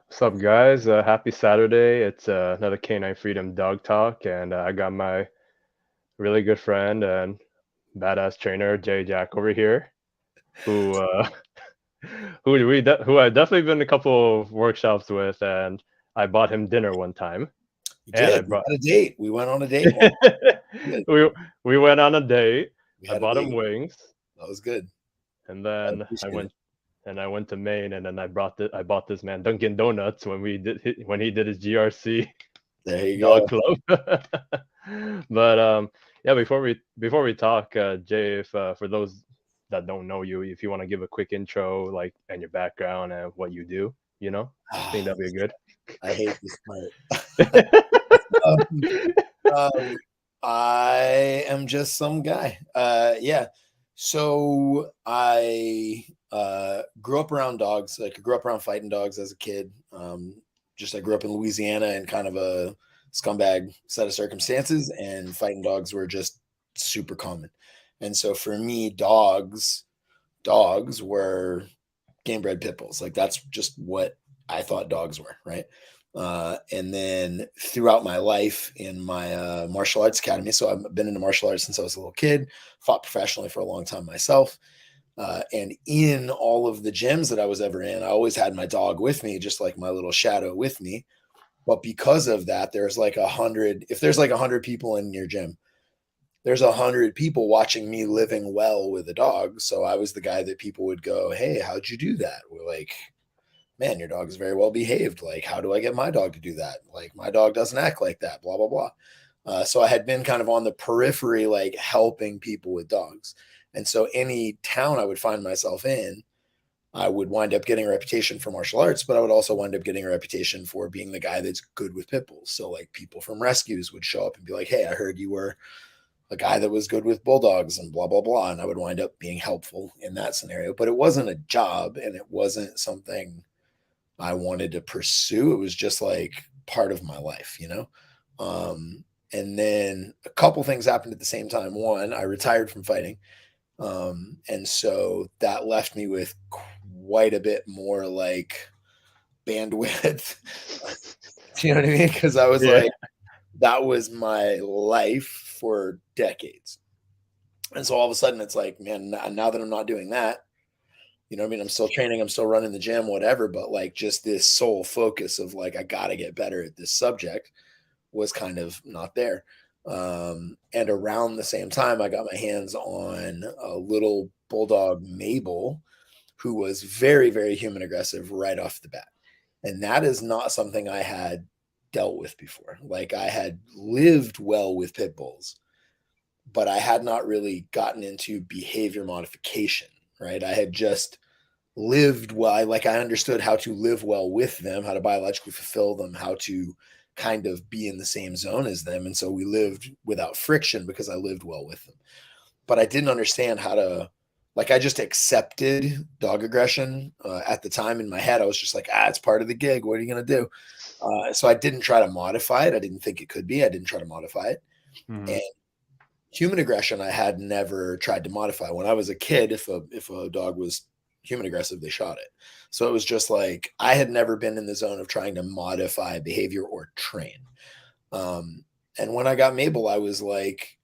What's up, guys? Happy Saturday. It's another Canine Freedom Dog Talk, and I got my really good friend and badass trainer, Jay Jack, over here, who who I've definitely been in a couple of workshops with, and I bought him dinner one time, You and I did. We brought had a date. We went on a date one. Good. we we went on a date. We I had a bought him date. wings, That was good. and I then appreciate it. I went to Maine, and then I bought this man Dunkin' Donuts when he did his GRC There you dog go. club. But yeah, before we talk, Jay, if for those that don't know you, if you want to give a quick intro, like and your background and what you do, I think Ah, that'd be good. I hate this part. Um, um, I am just some guy. Yeah. So I grew up around dogs. Like I grew up around fighting dogs as a kid. Just I grew up in Louisiana in kind of a scumbag set of circumstances, and fighting dogs were just super common. And so for me, dogs were game bred pit bulls. Like that's just what I thought dogs were, right? And then throughout my life in my martial arts academy, so I've been into martial arts since I was a little kid, fought professionally for a long time myself. And in all of the gyms that I was ever in, I always had my dog with me, just like my little shadow with me. But because of that, there's like 100, if there's like 100 people in your gym, there's 100 people watching me living well with a dog. So I was the guy that people would go, "Hey, how'd you do that?" We're like, "Man, your dog is very well behaved. Like, how do I get my dog to do that? Like, my dog doesn't act like that, blah, blah, blah." So I had been kind of on the periphery, like helping people with dogs. And so any town I would find myself in, I would wind up getting a reputation for martial arts, but I would also wind up getting a reputation for being the guy that's good with pit bulls. So like people from rescues would show up and be like, "Hey, I heard you were a guy that was good with bulldogs and blah blah blah," and I would wind up being helpful in that scenario. But it wasn't a job, and it wasn't something I wanted to pursue. It was just like part of my life. And then a couple things happened at the same time. One, I retired from fighting, and so that left me with quite a bit more like bandwidth. Do you know what I mean? Because I was Yeah. like, that was my life for decades. And so all of a sudden it's like, man, now that I'm not doing that, you know what I mean? I'm still training, I'm still running the gym, whatever, but like just this sole focus of like, I got to get better at this subject was kind of not there. And around the same time, I got my hands on a little bulldog, Mabel, who was very, very human aggressive right off the bat. And that is not something I had dealt with before. Like I had lived well with pit bulls, but I had not really gotten into behavior modification, right? I had just lived well. I understood how to live well with them, how to biologically fulfill them, how to kind of be in the same zone as them. And so we lived without friction because I lived well with them. But I didn't understand how to, like, I just accepted dog aggression at the time in my head. I was just like, it's part of the gig. What are you going to do? So I didn't try to modify it. I didn't think it could be. I didn't try to modify it. Mhm. And human aggression, I had never tried to modify. When I was a kid, if a dog was human aggressive, they shot it. So it was just like I had never been in the zone of trying to modify behavior or train. And when I got Mabel, I was like,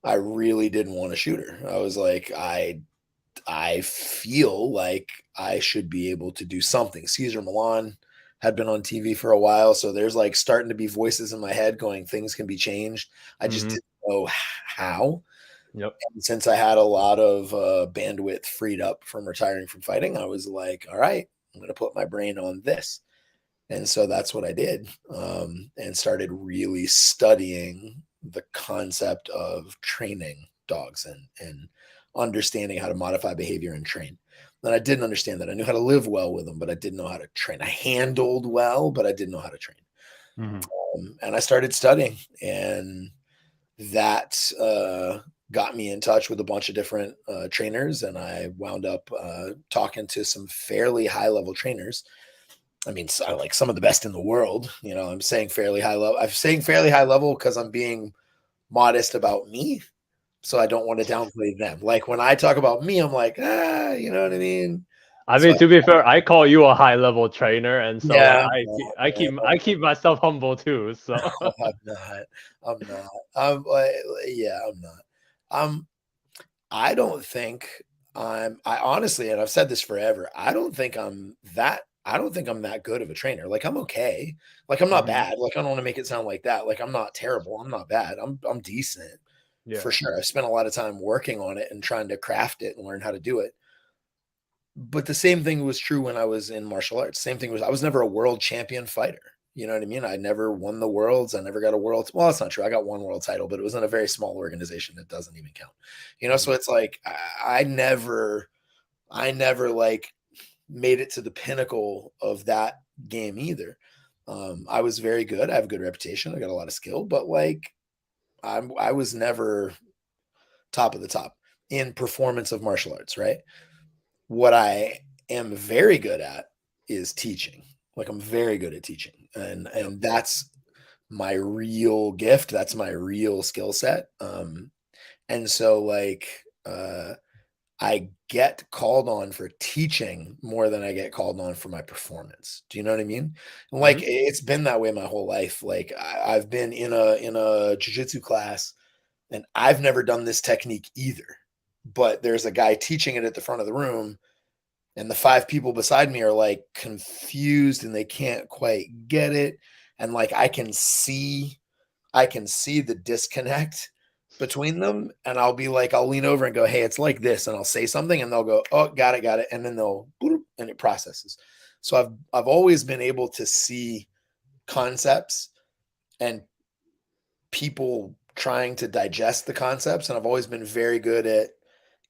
I really didn't want to shoot her. I was like, I feel like I should be able to do something. Caesar Milan had been on TV for a while, so there's like starting to be voices in my head going, things can be changed. I just Mhm. didn't know how. Yep. And since I had a lot of bandwidth freed up from retiring from fighting, I was like, all right, I'm going to put my brain on this. And so that's what I did, and started really studying the concept of training dogs and understanding how to modify behavior and train. And I didn't understand that. I knew how to live well with them, but I didn't know how to train. I handled well, but I didn't know how to train. Mhm. And I started studying, and that got me in touch with a bunch of different trainers. And I wound up talking to some fairly high level trainers. I mean, like some of the best in the world. I'm saying fairly high level. I'm saying fairly high level because I'm being modest about me. So I don't want to downplay them. Like when I talk about me, I'm like, you know what I mean? I So mean, to be fair, I call you a high level trainer, and so like yeah, I keep myself humble too. So no, I'm not. I'm not. I'm like, yeah, I'm not. I'm. I don't think I honestly, and I've said this forever, I don't think I'm that. I don't think I'm that good of a trainer. Like I'm okay. Like I'm not Mhm. bad. Like I don't want to make it sound like that. Like I'm not terrible. I'm not bad. I'm decent for Yeah. sure. I spent a lot of time working on it and trying to craft it and learn how to do it. But the same thing was true when I was in martial arts. Same thing was I was never a world champion fighter. You know what I mean? I never won the worlds. I never got a world. Well, that's not true. I got one world title, but it was in a very small organization that doesn't even count. You know, so Mhm. it's like I never like made it to the pinnacle of that game either. I was very good. I have a good reputation. I got a lot of skill, but like I was never top of the top in performance of martial arts, right? What I am very good at is teaching. Like I'm very good at teaching, Yep. and that's my real gift. That's my real skill set. And so like I get called on for teaching more than I get called on for my performance. Do you know what I mean? And like Mhm. it's been that way my whole life. Like I've been in a jujitsu class, and I've never done this technique either. But there's a guy teaching it at the front of the room, and the five people beside me are like confused and they can't quite get it, and like I can see the disconnect between them, and I'll be like I'll lean over and go, hey, it's like this, and I'll say something and they'll go, oh, got it, and then they'll bloop, and it processes. So I've always been able to see concepts and people trying to digest the concepts, and I've always been very good at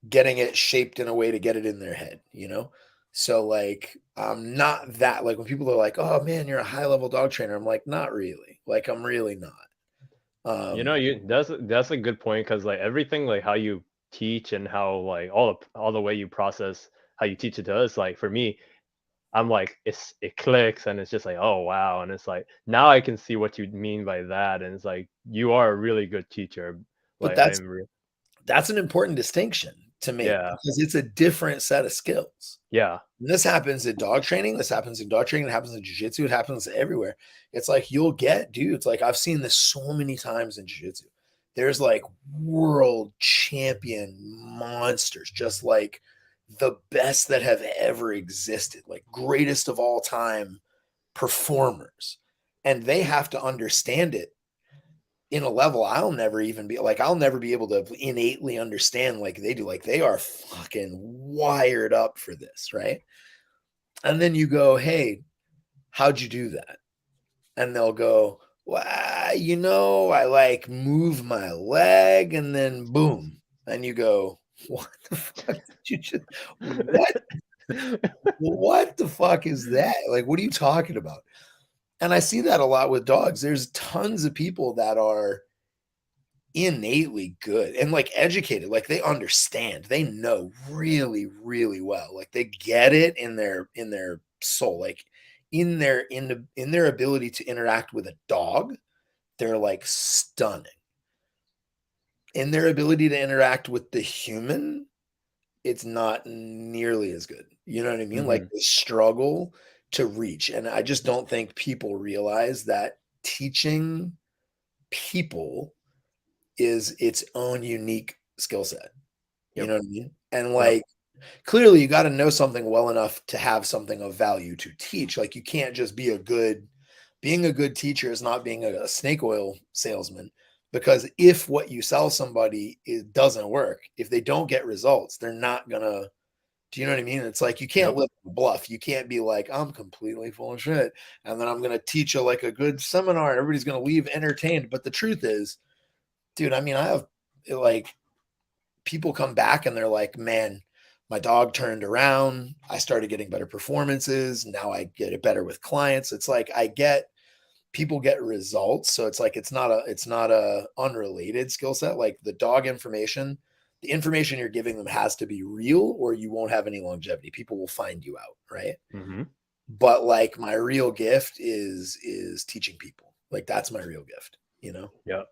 getting it shaped in a way to get it in their head, you know? So like I'm not that like when people are like, "Oh man, you're a high level dog trainer." I'm like, "Not really." Like I'm really not. You know, Um you that's a good point because like everything like how you teach and how like all the way you process how you teach it to us. Like for me, I'm like it clicks and it's just like oh wow, and it's like now I can see what you mean by that, and it's like you are a really good teacher. but Like I'm that's an important distinction to make yeah, because it's a different set of skills. yeah. And this happens in dog training. This happens in dog training. It happens in jiu-jitsu. It happens everywhere. It's like you'll get dudes. Like I've seen this so many times in jiu-jitsu. There's like world champion monsters, just like the best that have ever existed, like greatest of all time performers. And they have to understand it in a level I'll never even be like, I'll never be able to innately understand like they do. Like they are fucking wired up for this, right? And then you go, hey, how'd you do that? And they'll go, well, you know, I like move my leg and then boom. And you go, what the fuck did you just, what the fuck is that? Like, what are you talking about? And I see that a lot with dogs. There's tons of people that are innately good and like educated, like they understand, they know really, really well. Like they get it in their soul, like in their ability to interact with a dog, they're like stunning. In their ability to interact with the human, it's not nearly as good. You know what I mean? Like Hmm. they struggle to reach. And I just don't think people realize that teaching people is its own unique skill set. You Yep. know what I mean? And Yep. like clearly you got to know something well enough to have something of value to teach. Like you can't just be a good being a good teacher is not being a snake oil salesman, because if what you sell somebody doesn't work, if they don't get results, they're not gonna. Do you know what I mean? It's like you can't Yep. live a bluff. You can't be like, I'm completely full of shit. And then I'm going to teach you like a good seminar and everybody's going to leave entertained. But the truth is, dude, I mean, I have like people come back and they're like, man, my dog turned around. I started getting better performances. Now I get it better with clients. It's like I get people get results. So it's not a unrelated skill set. Like the information you're giving them has to be real or you won't have any longevity. People will find you out, right? Hmm. But like my real gift is teaching people. Like that's my real gift, you know? Yep.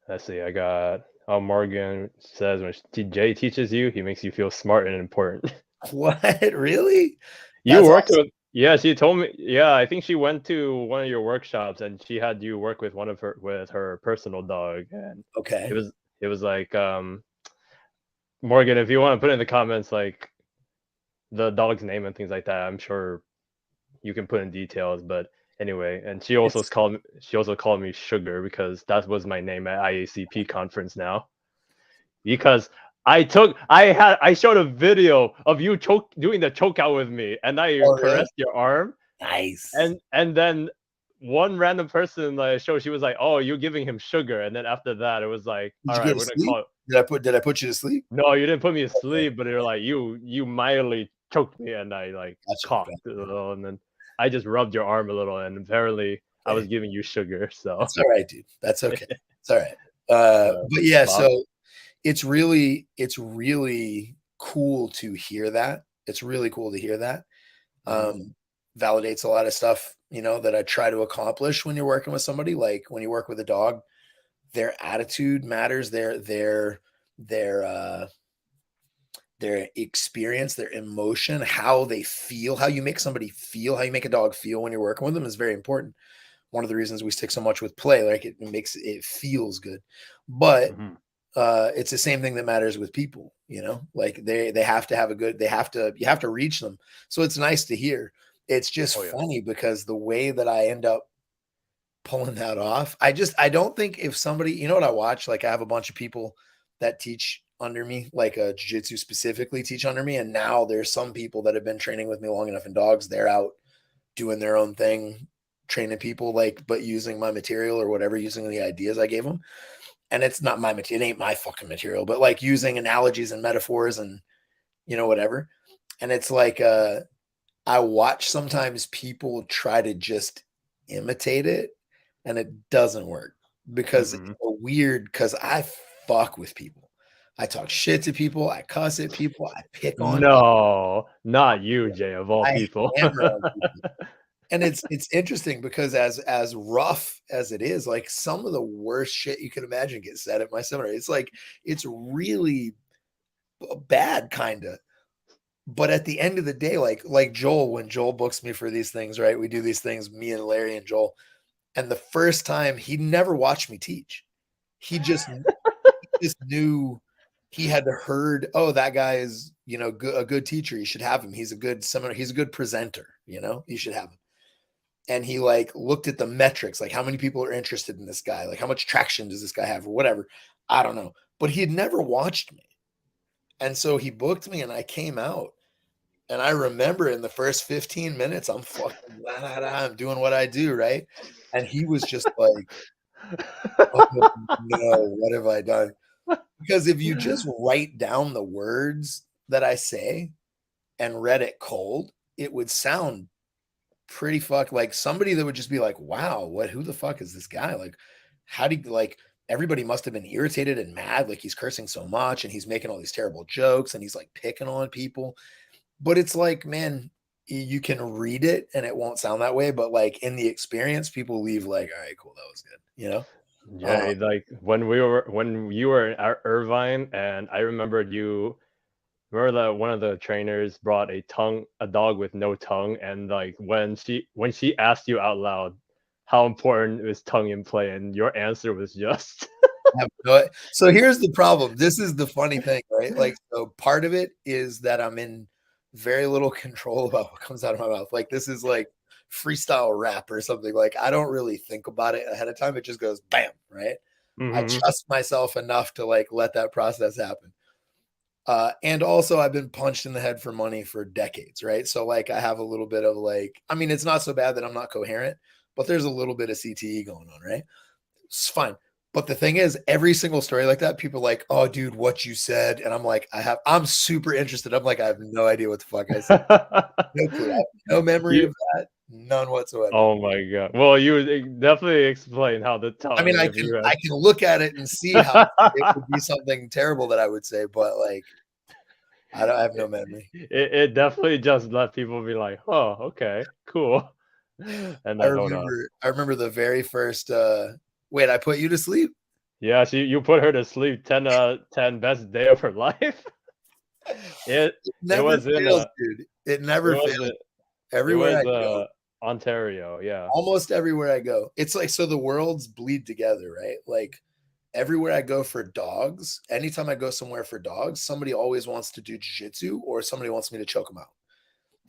Let's see. I got Morgan says when Jay teaches you, he makes you feel smart and important. What? Really? You That's worked awesome. with, yeah, she told me, yeah, I think she went to one of your workshops and she had you work with with her personal dog, and it Okay. was it was like Morgan, if you want to put in the comments like the dog's name and things like that, I'm sure you can put in details. But anyway, and It's she also called me Sugar because that was my name at IACP conference now. Because I showed a video of you doing the choke out with me, and I oh, really? caressed your arm, Nice. and then one random person in the show, she was like, "Oh, you're giving him sugar," and then after that, it was like, Did "All you right, go to we're gonna sleep? call it." Did I put you to sleep? No, you didn't put me to Okay. sleep, but you're like, you mildly choked me, and I like Gotcha. coughed a little, and then I just rubbed your arm a little, and apparently I Okay. was giving you sugar. So, That's all right, dude. That's okay. It's all right. uh, But yeah, Bob. so it's really cool to hear that. It's really cool to hear that. Hmm. Validates a lot of stuff, that I try to accomplish when you're working with somebody. Like when you work with a dog, their attitude matters, their their experience, their emotion, how they feel, how you make somebody feel, how you make a dog feel when you're working with them is very important. One of the reasons we stick so much with play, like it feels good. But Hmm. it's the same thing that matters with people, like they have to have a good, you have to reach them. So it's nice to hear. It's just Oh yeah. funny because the way that I end up pulling that off, I don't think if somebody, what I watch, like I have a bunch of people that teach under me, like jiu-jitsu specifically teach under me. And now there's some people that have been training with me long enough in dogs, they're out doing their own thing, training people, like, but using my material or whatever, using the ideas I gave them. And it's not my material, it ain't my fucking material, but like using analogies and metaphors and whatever. And it's like I watch sometimes people try to just imitate it and it doesn't work because it's Hmm. weird because I fuck with people. I talk shit to people, I cuss at people, I pick on people, No, not you, Jay, of all I people. hammer on people. And it's interesting because as rough as it is, like some of the worst shit you can imagine gets said at my seminar. It's like it's really bad, kind of. But at the end of the day, like Joel, when Joel books me for these things, right? We do these things, me and Larry and Joel. And the first time he never watched me teach. He just knew he had heard, oh, that guy is, a good teacher. You should have him. He's a good seminar. He's a good presenter. You should have him. And he like looked at the metrics, like how many people are interested in this guy, like how much traction does this guy have, or whatever. I don't know. But he had never watched me. And so he booked me and I came out. And I remember in the first 15 minutes, I'm fucking I'm doing what I do, right? And he was just like, oh no, what have I done? Because if you just write down the words that I say and read it cold, it would sound pretty like somebody that would just be like, wow, who the fuck is this guy? Like, how do you like everybody must have been irritated and mad, like he's cursing so much and he's making all these terrible jokes and he's like picking on people. But it's like, man, you can read it and it won't sound that way, but like in the experience, people leave like, all right, cool, that was good. Uh, Yeah, like when you were in Irvine, and I remembered you. Remember that one of the trainers brought a dog with no tongue, and like when she asked you out loud, how important is tongue in play, and your answer was just, so here's the problem. This is the funny thing, right? Like, so part of it is that I'm in very little control about what comes out of my mouth. Like, this is like freestyle rap or something. Like, I don't really think about it ahead of time. It just goes bam, right? I hmm. trust myself enough to like let that process happen. And also I've been punched in the head for money for decades, right? So like I have a little bit of like, I mean, it's not so bad that I'm not coherent, but there's a little bit of CTE going on, right? It's fine. But the thing is, every single story like that, people are like, oh, dude, what you said. And I'm like, I'm super interested. I'm like, I have no idea what the fuck I said. No clue. I have no memory You, of that. None whatsoever. oh my god. Well, you would definitely explain how the I mean, tongue, I if can you I had. can look at it and see how it would be something terrible that I would say, but like I have no memory. It definitely just let people be like, oh, okay, cool. And I then hold on. remember I remember the very first wait, I put you to sleep? Yeah, she you put her to sleep, 10 10 best day of her life. it It it never was in fails, dude. It it never was fails. it Everywhere was I go, Ontario, yeah. almost everywhere I go, it's like so the worlds bleed together, right? Like everywhere I go for dogs, anytime I go somewhere for dogs, somebody always wants to do jiu-jitsu or somebody wants me to choke them out.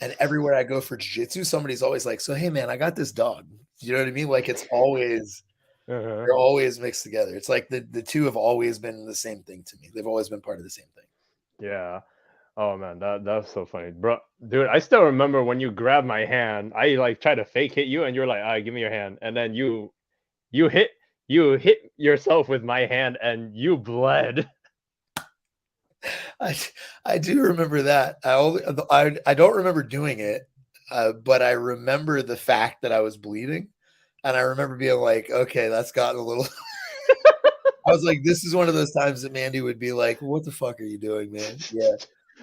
And everywhere I go for jiu-jitsu, somebody's always like, "So hey man, I got this dog." You know what I mean? Like it's always Uh-huh. they're always mixed together. It's like the two have always been the same thing to me. They've always been part of the same thing. Yeah. Oh man, that's so funny, bro. Dude, I still remember when you grabbed my hand. I like tried to fake hit you, and you're like, "All right, give me your hand," and then you hit you hit yourself with my hand, and you bled. I I do remember that. I don't remember doing it, but I remember the fact that I was bleeding, and I remember being like, "Okay, that's gotten a little." I was like, "This is one of those times that Mandy would be like, what the fuck are you doing, man?" Yeah,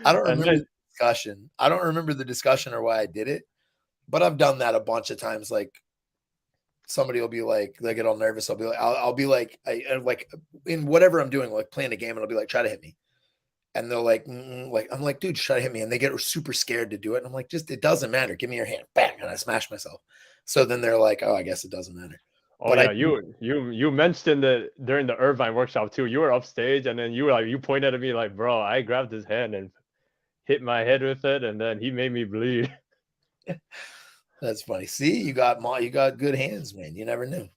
I don't And remember then the discussion. I don't remember the discussion or why I did it, but I've done that a bunch of times. Like somebody will be like, they get all nervous. I'll be like, like in whatever I'm doing, like playing a game, and I'll be like, try to hit me. And they're like, like, I'm like, dude, just try to hit me. And they get super scared to do it. And I'm like, just, it doesn't matter. Give me your hand. Bang. And I smash myself. So then they're like, oh, I guess it doesn't matter. oh But I yeah, you mentioned it during the Irvine workshop too. You were upstage, and then you were like, you pointed at me like, "Bro, I grabbed his hand and hit my head with it, and then he made me bleed." that's funny. See, you got good hands, man. You never knew.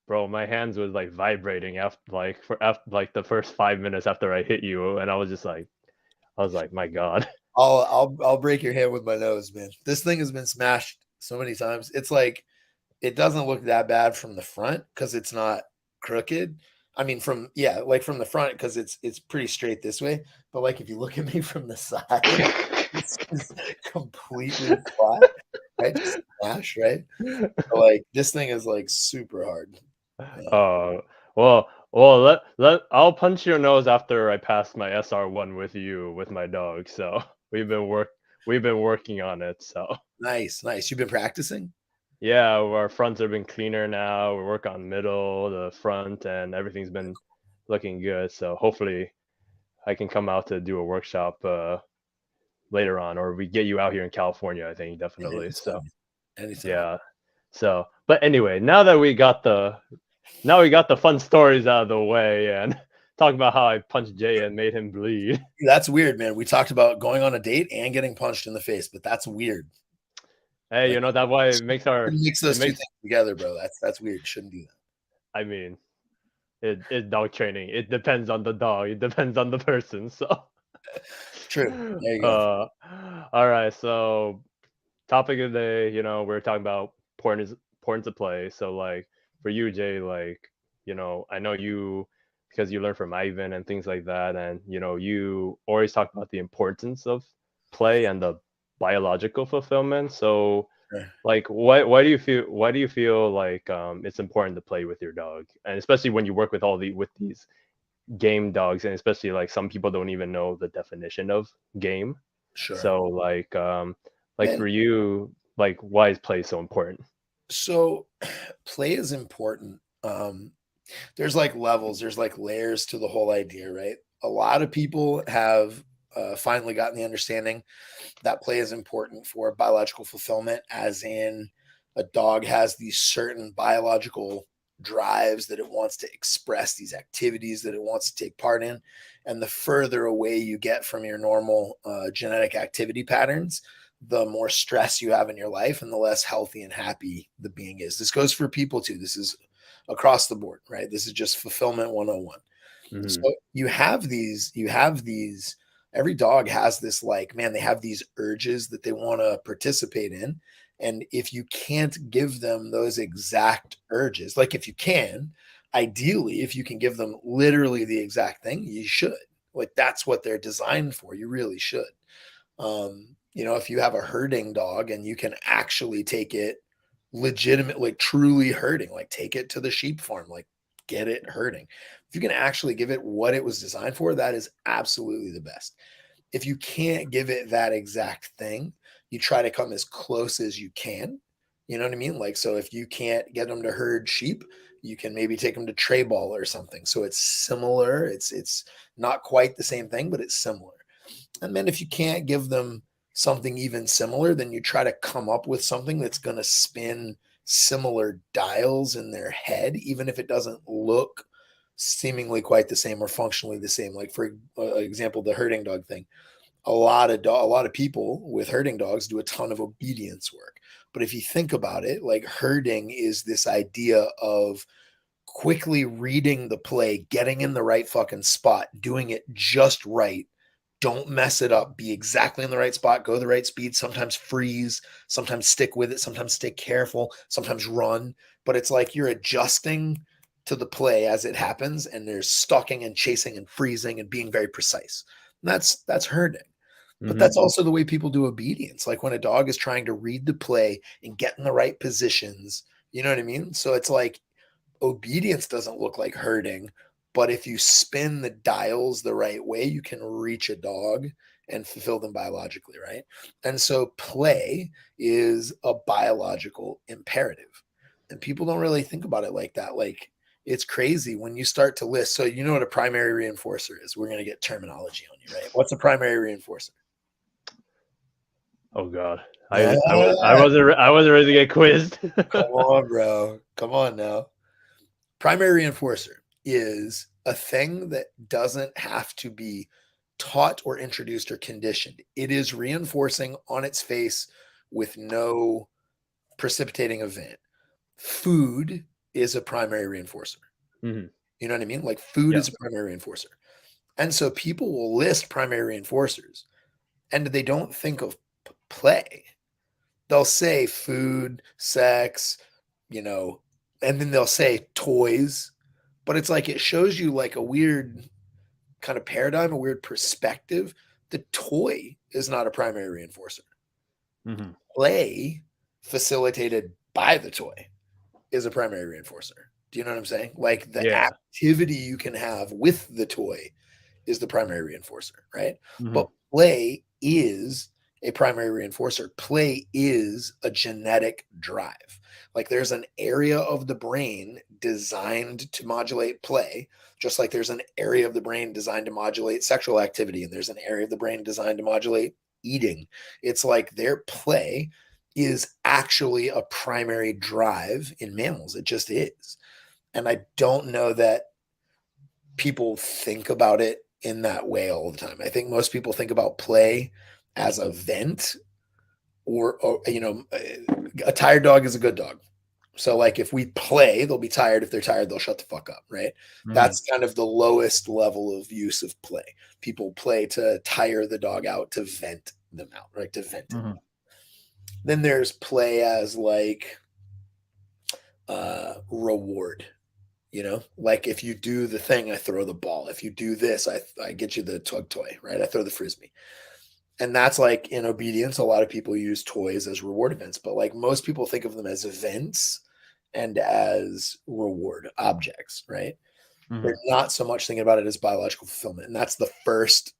Bro, my hands was like vibrating after like the first 5 minutes after I hit you, and I was like, my God. I'll break your hand with my nose, man. This thing has been smashed so many times. It's like it doesn't look that bad from the front because it's not crooked. I mean, from yeah, like from the front because it's pretty straight this way. But like if you look at me from the side, it's just completely flat, right? Just smash, right? So, like this thing is like super hard. Yeah. Uh, well, I'll punch your nose after I pass my SR1 with you with my dog. So we've been working on it. So Nice, nice. You've been practicing? yeah, our fronts have been cleaner now. We work on middle, the front, and everything's been looking good. So hopefully I can come out to do a workshop later on, or we get you out here in California. I think Yeah, definitely. So anytime. Anytime. yeah. So, but anyway, now we got the fun stories out of the way and talk about how I punched Jay and made him bleed. That's weird, man. We talked about going on a date and getting punched in the face, but that's weird. Hey, Like you know that why shouldn't mix it those two makes things together, bro. That's weird. Shouldn't do that. I mean it's dog training. It depends on the dog. It depends on the person. So True. There you go. all right. So topic of the day, we're talking about importance of play. So like for you, Jay, like, I know you because you learn from Ivan and things like that, and you always talk about the importance of play and the biological fulfillment. So Sure. like why do you feel like it's important to play with your dog? And especially when you work with with these game dogs, and especially like some people don't even know the definition of game. Sure. So like Man, for you, like why is play so important? so play is important. There's like levels, there's like layers to the whole idea, right? A lot of people have finally gotten the understanding that play is important for biological fulfillment, as in a dog has these certain biological drives that it wants to express, these activities that it wants to take part in. And the further away you get from your normal genetic activity patterns, the more stress you have in your life and the less healthy and happy the being is. This goes for people too. This is across the board, right? This is just fulfillment 101. Hmm. So you have these, every dog has this, like, man, they have these urges that they want to participate in. And if you can't give them those exact urges, like if you can, ideally, if you can give them literally the exact thing, you should. Like that's what they're designed for. You really should. If you have a herding dog and you can actually take it legitimately, truly herding, like take it to the sheep farm, like get it herding. If you can actually give it what it was designed for, that is absolutely the best. If you can't give it that exact thing, you try to come as close as you can. You know what I mean? Like, so if you can't get them to herd sheep, you can maybe take them to tray ball or something. So it's similar. It's not quite the same thing, but it's similar. And then if you can't give them something even similar, then you try to come up with something that's going to spin similar dials in their head, even if it doesn't look seemingly quite the same or functionally the same. Like for example, the herding dog thing. A lot of people with herding dogs do a ton of obedience work. But if you think about it, like herding is this idea of quickly reading the play, getting in the right fucking spot, doing it just right. Don't mess it up. Be exactly in the right spot. Go the right speed. Sometimes freeze. Sometimes stick with it. Sometimes stay careful. Sometimes run. But it's like you're adjusting to the play as it happens, and there's stalking and chasing and freezing and being very precise. And that's herding. But Mm-hmm. that's also the way people do obedience. Like when a dog is trying to read the play and get in the right positions, you know what I mean? So it's like obedience doesn't look like herding, but if you spin the dials the right way, you can reach a dog and fulfill them biologically, right? And so play is a biological imperative. And people don't really think about it like that. Like it's crazy when you start to list. So you know what a primary reinforcer is. We're going to get terminology on you, right? What's a primary reinforcer? Oh God, Ah, I wasn't ready to get quizzed. come on, bro. Come on now. Primary reinforcer is a thing that doesn't have to be taught or introduced or conditioned. It is reinforcing on its face with no precipitating event. Food is a primary reinforcer. Mm-hmm. You know what I mean? Like food Yeah. is a primary reinforcer. And so people will list primary reinforcers and they don't think of play. They'll say food, sex, you know, and then they'll say toys, but it's like it shows you like a weird kind of paradigm, a weird perspective. The toy is not a primary reinforcer. Mm-hmm. Play facilitated by the toy is a primary reinforcer. Do you know what I'm saying? Like the Yeah. activity you can have with the toy is the primary reinforcer, right? Mm-hmm. But play is a primary reinforcer. Play is a genetic drive. Like there's an area of the brain designed to modulate play, just like there's an area of the brain designed to modulate sexual activity, and there's an area of the brain designed to modulate eating. It's like their play is actually a primary drive in mammals. It just is. And I don't know that people think about it in that way all the time. I think most people think about play as a vent or you know, a tired dog is a good dog. So like if we play, they'll be tired. If they're tired, they'll shut the fuck up, right? Mm-hmm. That's kind of the lowest level of use of play. People play to tire the dog out, to vent them out, right? To vent it. Mm-hmm. Then there's play as like reward. You know, like if you do the thing, I throw the ball. If you do this, I get you the tug toy, right? I throw the frisbee. And that's like in obedience, a lot of people use toys as reward events, but like most people think of them as events and as reward objects, right? They're Mm-hmm. not so much thinking about it as biological fulfillment. And that's the first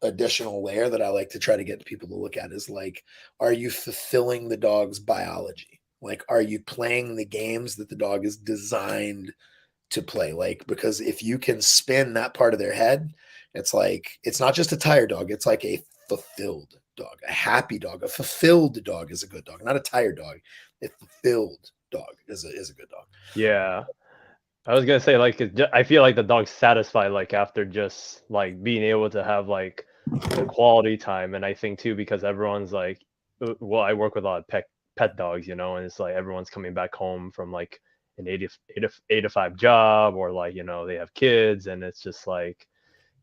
additional layer that I like to try to get people to look at is like, are you fulfilling the dog's biology? Like, are you playing the games that the dog is designed to play? Like, because if you can spin that part of their head, it's like it's not just a tired dog, it's like a fulfilled dog, a happy dog. A fulfilled dog is a good dog, not a tired dog. A fulfilled dog is a good dog. Yeah. I was gonna say like I feel like the dog's satisfied like after just like being able to have like the quality time, and I think too because everyone's like, well, I work with a lot of pet dogs, you know, and it's like everyone's coming back home from like an 8 to 5 job, or like they have kids, and it's just like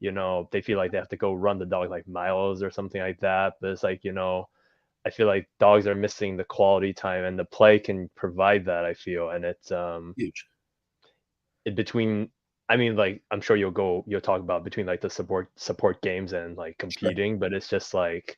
they feel like they have to go run the dog like miles or something like that. But it's like I feel like dogs are missing the quality time, and the play can provide that. I feel, and it's Huge. in between. I mean, like I'm sure you'll talk about between like the support games and like Sure. competing, but it's just like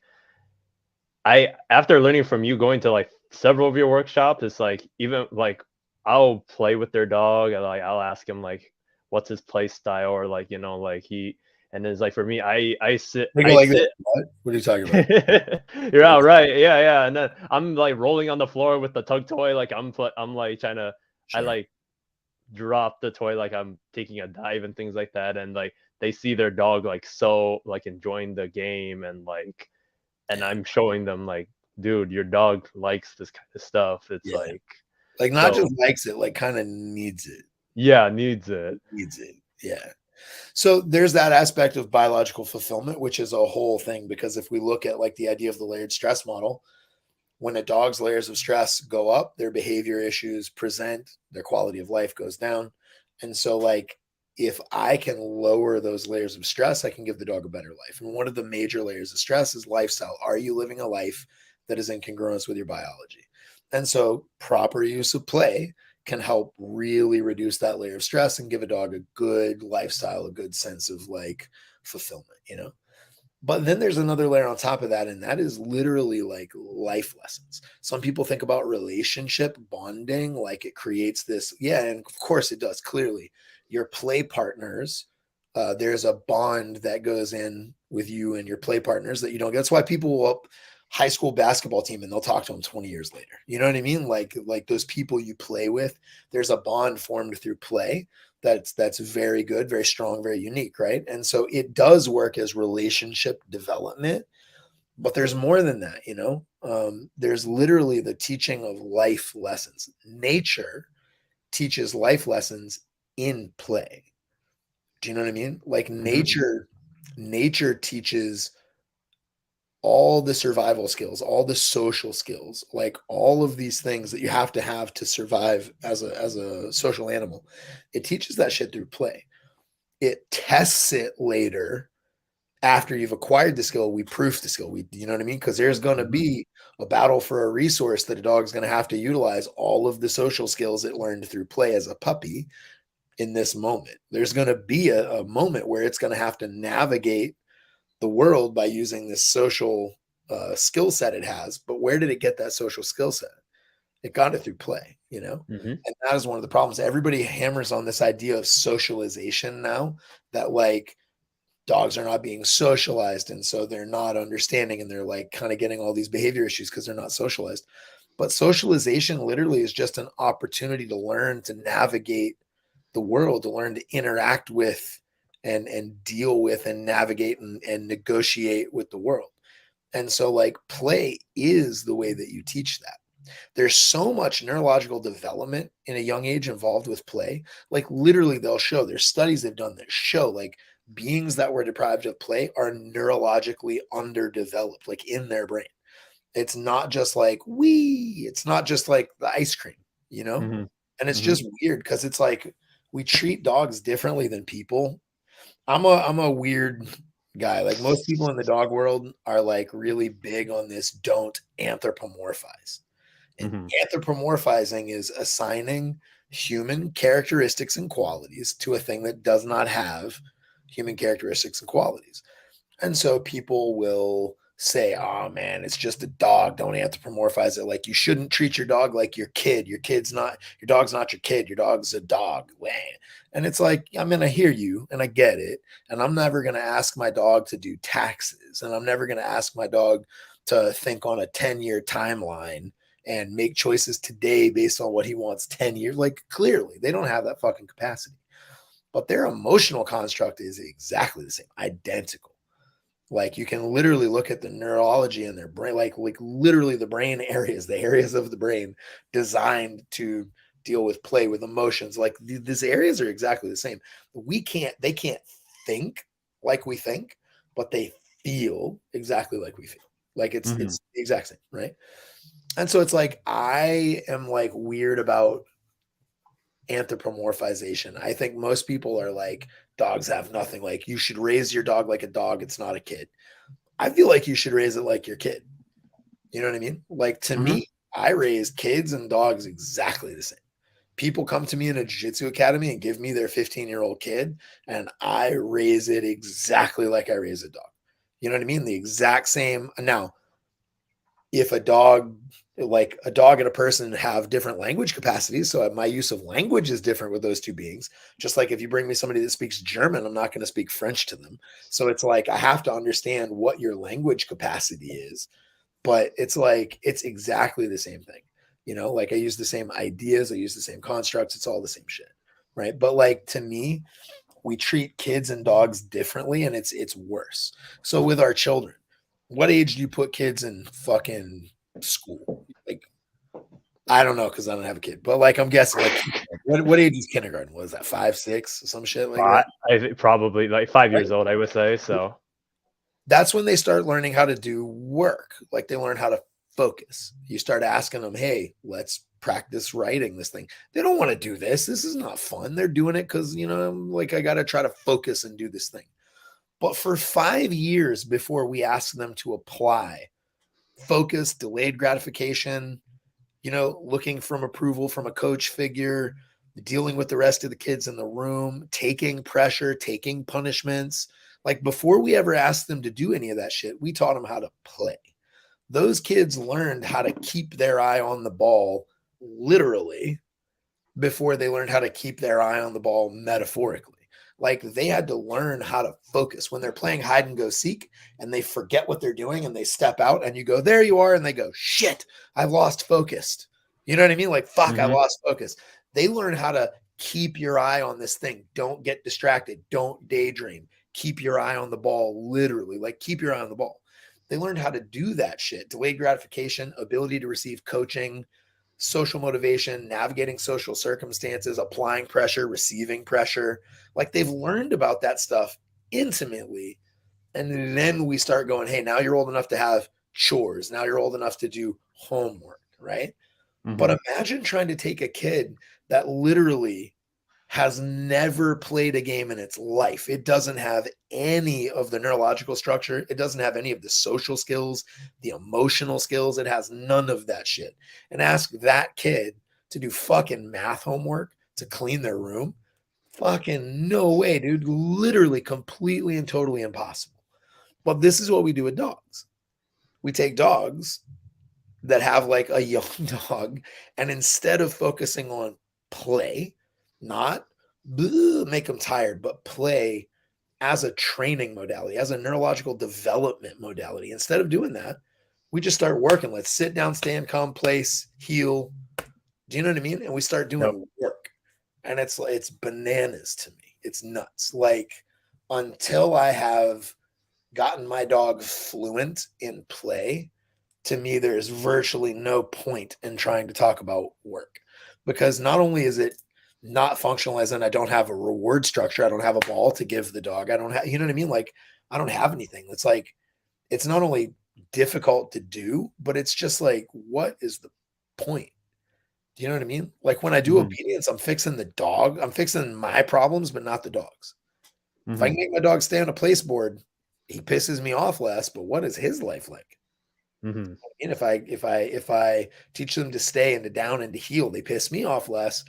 I after learning from you going to like several of your workshops, it's like even like I'll play with their dog and like I'll ask him like what's his play style, or like like he, and it's like for me They go I like this. sit. What are you talking about? You're out right, yeah, and then I'm like rolling on the floor with the tug toy, like I'm like trying to, I Sure. like drop the toy like I'm taking a dive and things like that, and like they see their dog like so like enjoying the game, and Yeah. I'm showing them like, dude, your dog likes this kind of stuff. It's Yeah. like, Like not so just likes it, like kind of needs it. yeah, needs it. Needs it. Yeah. So there's that aspect of biological fulfillment, which is a whole thing. Because if we look at like the idea of the layered stress model, when a dog's layers of stress go up, their behavior issues present, their quality of life goes down. And so, like, if I can lower those layers of stress, I can give the dog a better life. And one of the major layers of stress is lifestyle. Are you living a life that is in congruence with your biology? And so, proper use of play can help really reduce that layer of stress and give a dog a good lifestyle, a good sense of like fulfillment, you know? But then there's another layer on top of that, and that is literally like life lessons. Some people think about relationship bonding, like it creates this. Yeah, and of course it does. Clearly, your play partners, there's a bond that goes in with you and your play partners that you don't get. That's why people will up high school basketball team and they'll talk to them 20 years later. You know what I mean? Like those people you play with, there's a bond formed through play that's very good, very strong, very unique, right? And so it does work as relationship development, but there's more than that, you know. There's literally the teaching of life lessons. Nature teaches life lessons in play. Do you know what I mean? Like Hmm. nature teaches all the survival skills, all the social skills, like all of these things that you have to survive as a social animal. It teaches that shit through play. It tests it later after you've acquired the skill. We proof the skill. We, you know what I mean? Because there's going to Hmm. be a battle for a resource that a dog's going to have to utilize all of the social skills it learned through play as a puppy in this moment. There's going to be a moment where it's going to have to navigate the world by using this social skill set it has. But where did it get that social skill set? It got it through play, you know? Hmm. And that is one of the problems. Everybody hammers on this idea of socialization now, that like dogs are not being socialized. And so they're not understanding and they're like kind of getting all these behavior issues because they're not socialized. But socialization literally is just an opportunity to learn to navigate the world, to learn to interact with and deal with and navigate and negotiate with the world. And so like play is the way that you teach that. There's so much neurological development in a young age involved with play. Like literally they'll show, there's studies they've done that show like beings that were deprived of play are neurologically underdeveloped, like in their brain. It's not just like it's not just like the ice cream, you know? Hmm. And it's Hmm. just weird because it's like we treat dogs differently than people. I'm a weird guy. Like most people in the dog world are like really big on this don't anthropomorphize. And Hmm. anthropomorphizing is assigning human characteristics and qualities to a thing that does not have human characteristics and qualities. And so people will say, oh man, it's just a dog. Don't anthropomorphize it. Like you shouldn't treat your dog like your kid. Your dog's not your kid. Your dog's a dog. And it's like, I mean, I hear you and I get it. And I'm never going to ask my dog to do taxes. And I'm never going to ask my dog to think on a 10-year timeline and make choices today based on what he wants 10 years. Like clearly, they don't have that fucking capacity. But their emotional construct is exactly the same, identical. Like you can literally look at the neurology in their brain, like literally the brain areas, the areas of the brain designed to deal with play, with emotions. Like these areas are exactly the same. They can't think like we think, but they feel exactly like we feel. Like Hmm. it's the exact same, right? And so it's like I am like weird about anthropomorphization. I think most people are like dogs have nothing. Like you should raise your dog like a dog. It's not a kid. I feel like you should raise it like your kid. You know what I mean? Like to Hmm. me, I raise kids and dogs exactly the same. People come to me in a jiu-jitsu academy and give me their 15-year-old kid, and I raise it exactly like I raise a dog. You know what I mean? The exact same. Now, if a dog and a person have different language capacities, so my use of language is different with those two beings. Just like if you bring me somebody that speaks German, I'm not going to speak French to them. So it's like I have to understand what your language capacity is, but it's like it's exactly the same thing. You know, like I use the same ideas, I use the same constructs, it's all the same shit. Right. But like to me, we treat kids and dogs differently, and it's worse. So with our children, what age do you put kids in fucking school? Like, I don't know because I don't have a kid, but like I'm guessing like what age is kindergarten? Was that 5, 6, some shit like that? I think probably like 5 years Right? old, I would say. So That's when they start learning how to do work. Like they learn how to focus. You start asking them, hey, let's practice writing this thing. They don't want to do this. This is not fun. They're doing it because, like I got to try to focus and do this thing. But for 5 years before we ask them to apply focus, delayed gratification, looking from approval from a coach figure, dealing with the rest of the kids in the room, taking pressure, taking punishments. Like before we ever asked them to do any of that shit, we taught them how to play. Those kids learned how to keep their eye on the ball literally before they learned how to keep their eye on the ball metaphorically. Like they had to learn how to focus when they're playing hide and go seek and they forget what they're doing and they step out and you go, there you are. And they go, shit, I've lost focus. You know what I mean? Like, fuck, I lost focus. They learn how to keep your eye on this thing. Don't get distracted. Don't daydream. Keep your eye on the ball, literally. Like, keep your eye on the ball. They learned how to do that shit. Delayed gratification, ability to receive coaching, social motivation, navigating social circumstances, applying pressure, receiving pressure. Like they've learned about that stuff intimately. And then we start going, hey, now you're old enough to have chores. Now you're old enough to do homework, right? But imagine trying to take a kid that literally has never played a game in its life. It doesn't have any of the neurological structure. It doesn't have any of the social skills, the emotional skills. It has none of that shit. And ask that kid to do fucking math homework, to clean their room. Fucking no way, dude. Literally completely and totally impossible. But this is what we do with dogs. We take dogs that have like a young dog, and instead of focusing on play, not make them tired, but play as a training modality, as a neurological development modality. Instead of doing that, we just start working. Let's sit down, stand, calm, place, heal. Do you know what I mean? And we start doing work. And it's bananas to me. It's nuts. Like until I have gotten my dog fluent in play, to me, there's virtually no point in trying to talk about work because not only is it not functional, as in I don't have a reward structure, I don't have a ball to give the dog, I don't have, you know what I mean? Like, I don't have anything. It's like, it's not only difficult to do, but it's just like, what is the point? Do you know what I mean? Like, when I do obedience, I'm fixing the dog, I'm fixing my problems, but not the dog's. If I can make my dog stay on a place board, he pisses me off less, but what is his life like? And if I teach them to stay and to down and to heal, they piss me off less.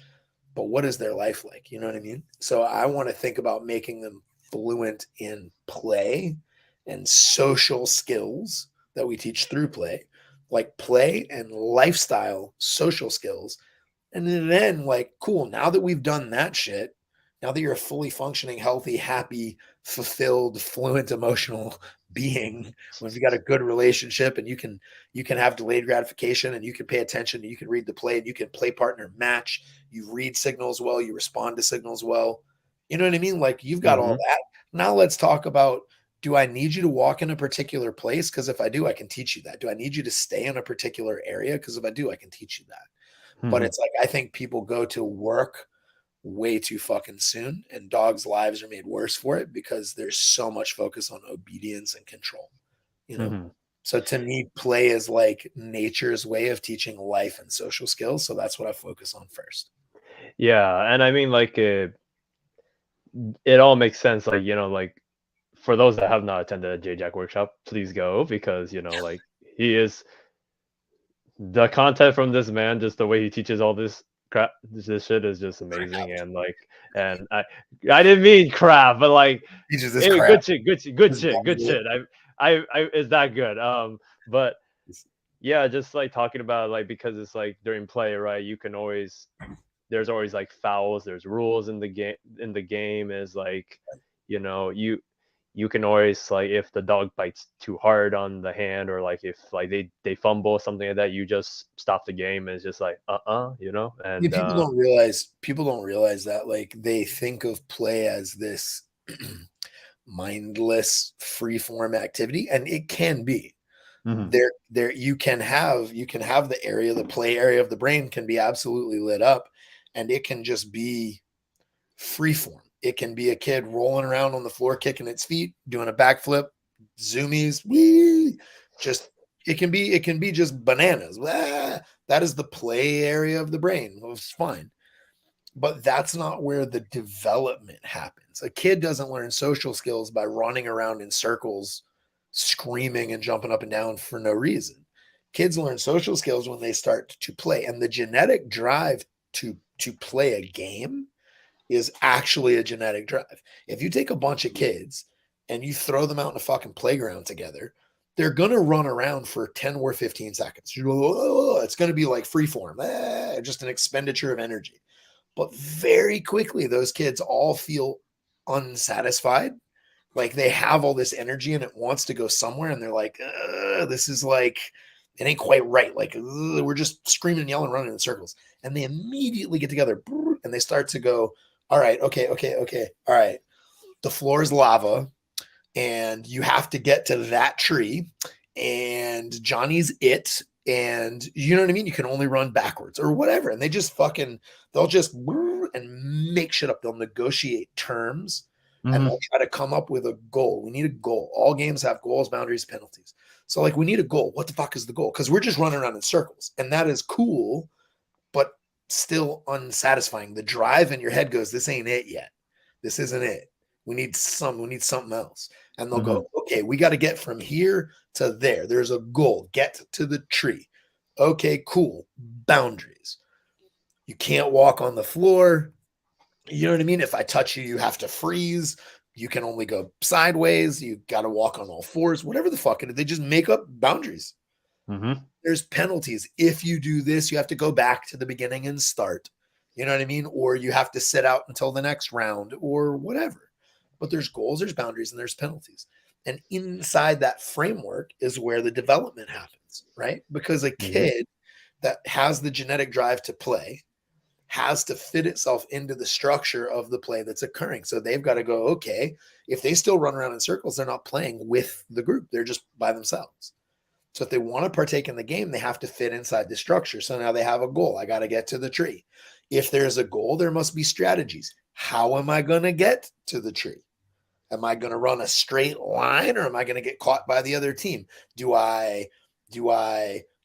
But what is their life like? You know what I mean? So I want to think about making them fluent in play and social skills that we teach through play, like play and lifestyle social skills. And then like, cool, now that we've done that shit, now that you're a fully functioning, healthy, happy, fulfilled, fluent emotional being, when you got a good relationship and you can have delayed gratification and you can pay attention and you can read the play and you can play partner match, you read signals well, you respond to signals well. You know what I mean? Like you've got all that. Now let's talk about, do I need you to walk in a particular place? Because if I do, I can teach you that. Do I need you to stay in a particular area? Because if I do, I can teach you that. But it's like I think people go to work way too fucking soon, and dogs' lives are made worse for it because there's so much focus on obedience and control. You know, so to me, play is like nature's way of teaching life and social skills. So that's what I focus on first. Yeah, and I mean, like, it all makes sense. Like, like for those that have not attended a J Jack workshop, please go because like he is the content from this man, just the way he teaches all this crap, this shit is just amazing. And like, and I didn't mean crap, but like, Teaches this hey, crap. good shit, good shit, good shit, good shit. I is that good? But yeah, just like talking about like because it's like during play, right? You can always there's always like fouls, there's rules in the game. In the game is like, you you can always like if the dog bites too hard on the hand, or like if like they fumble something like that, you just stop the game and it's just like you know. Yeah, And people don't realize that, like, they think of play as this mindless free form activity, and it can be. Mhm. There you can have the play area of the brain can be absolutely lit up, and it can just be free form. It can be a kid rolling around on the floor, kicking its feet, doing a backflip, zoomies, wee, just it can be just bananas. That is the play area of the brain. Well, it's fine. But that's not where the development happens. A kid doesn't learn social skills by running around in circles, screaming and jumping up and down for no reason. Kids learn social skills when they start to play, and the genetic drive to play a game is actually a genetic drive. If you take a bunch of kids and you throw them out in a fucking playground together, they're gonna run around for 10 or 15 seconds. It's gonna be like free form, just an expenditure of energy. But very quickly, those kids all feel unsatisfied. Like they have all this energy and it wants to go somewhere, and they're like, this is like, it ain't quite right. Like, we're just screaming and yelling, running in circles. And they immediately get together and they start to go, all right, okay. All right. The floor is lava and you have to get to that tree, and Johnny's it, and you know what I mean? You can only run backwards or whatever. And they just fucking, they'll just and make shit up. They'll negotiate terms and Mhm. they'll try to come up with a goal. We need a goal. All games have goals, boundaries, penalties. So, like, we need a goal. What the fuck is the goal? Because we're just running around in circles, and that is cool, but still unsatisfying. The drive in your head goes, this ain't it yet. This isn't it. We need something else. And they'll Mhm. go, okay, we got to get from here to there. There's a goal. Get to the tree. Okay, cool. Boundaries. You can't walk on the floor. You know what I mean? If I touch you, you have to freeze. You can only go sideways. You got to walk on all fours, whatever the fuck it is. They just make up boundaries. Mhm. There's penalties. If you do this, you have to go back to the beginning and start. You know what I mean? Or you have to sit out until the next round or whatever. But there's goals, there's boundaries, and there's penalties. And inside that framework is where the development happens, right? Because a Mhm. kid that has the genetic drive to play has to fit itself into the structure of the play that's occurring. So they've got to go, okay, if they still run around in circles, they're not playing with the group, they're just by themselves. So if they want to partake in the game, they have to fit inside the structure. So now they have a goal. I got to get to the tree. If there's a goal, there must be strategies. How am I going to get to the tree? Am I going to run a straight line, or am I going to get caught by the other team? Do I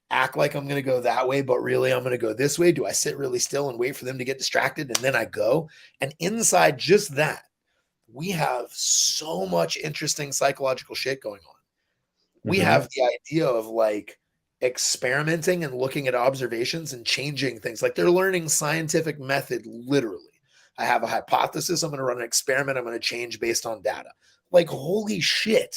act like I'm going to go that way, but really I'm going to go this way? Do I sit really still and wait for them to get distracted and then I go? And inside just that, we have so much interesting psychological shit going on. We Mhm. have the idea of like experimenting and looking at observations and changing things. Like they're learning scientific method literally. I have a hypothesis. I'm going to run an experiment. I'm going to change based on data. Like, holy shit.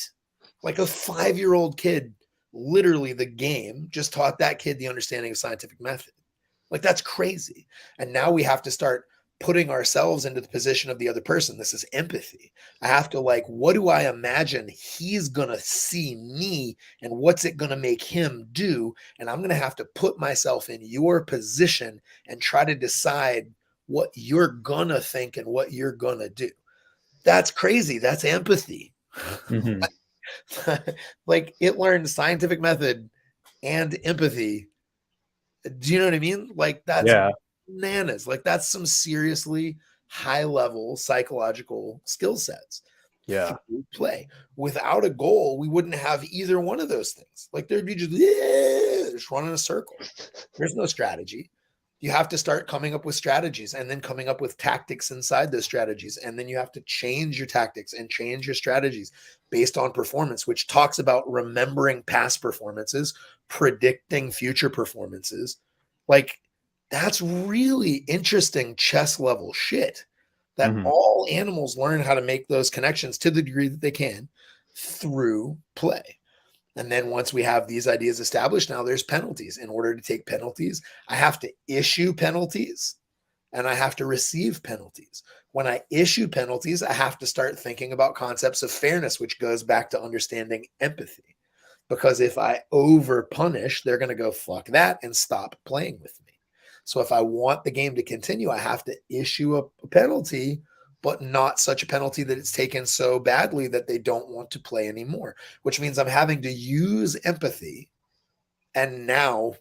Like a 5-year-old kid, literally, the game just taught that kid the understanding of scientific method. Like, that's crazy. And now we have to start putting ourselves into the position of the other person. This is empathy. I have to, like, what do I imagine he's going to see me, and what's it going to make him do? And I'm going to have to put myself in your position and try to decide what you're going to think and what you're going to do. That's crazy. That's empathy. Mhm. Like, it learns scientific method and empathy. Do you know what I mean? Like, that's Yeah. bananas. Like, that's some seriously high level psychological skill sets Yeah. through play. Without a goal, we wouldn't have either one of those things. Like, there'd be just running a circle. There's no strategy. You have to start coming up with strategies and then coming up with tactics inside those strategies. And then you have to change your tactics and change your strategies based on performance, which talks about remembering past performances, predicting future performances. Like, that's really interesting chess level shit that Mhm. all animals learn how to make those connections to the degree that they can through play. And then once we have these ideas established, now there's penalties. In order to take penalties, I have to issue penalties. and I have to receive penalties. When I issue penalties, I have to start thinking about concepts of fairness, which goes back to understanding empathy. Because if I over punish, they're going to go fuck that and stop playing with me. So if I want the game to continue, I have to issue a penalty, but not such a penalty that it's taken so badly that they don't want to play anymore, which means I'm having to use empathy and now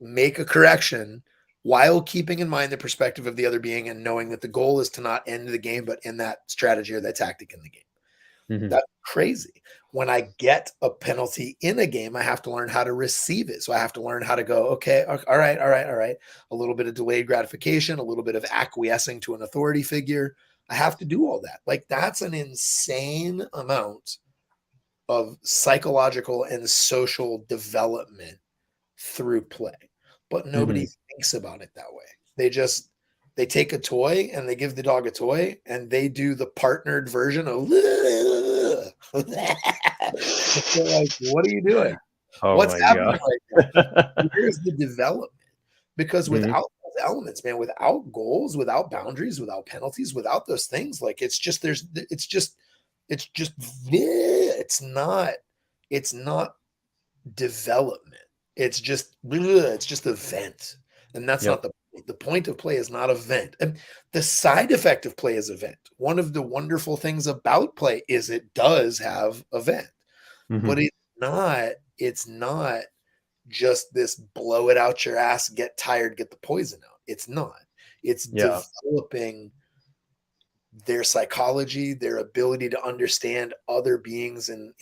make a correction while keeping in mind the perspective of the other being and knowing that the goal is to not end the game, but in that strategy or that tactic in the game. Mhm. That's crazy. When I get a penalty in a game, I have to learn how to receive it. So I have to learn how to go, okay, all right. A little bit of delayed gratification, a little bit of acquiescing to an authority figure. I have to do all that. Like, that's an insane amount of psychological and social development through play. But nobody thinks about it that way. They take a toy and they give the dog a toy and they do the partnered version of like, what are you doing? Oh What's my happening god. right now? Here's the development. Because Mhm. without those elements, man, without goals, without boundaries, without penalties, without those things, like it's not development. It's just event. And that's not Yep. the point of play is not event. And the side effect of play is event. One of the wonderful things about play is it does have event, but Mhm. it's not just this blow it out your ass, get tired, get the poison out. It's not. It's Yeah. developing their psychology, their ability to understand other beings in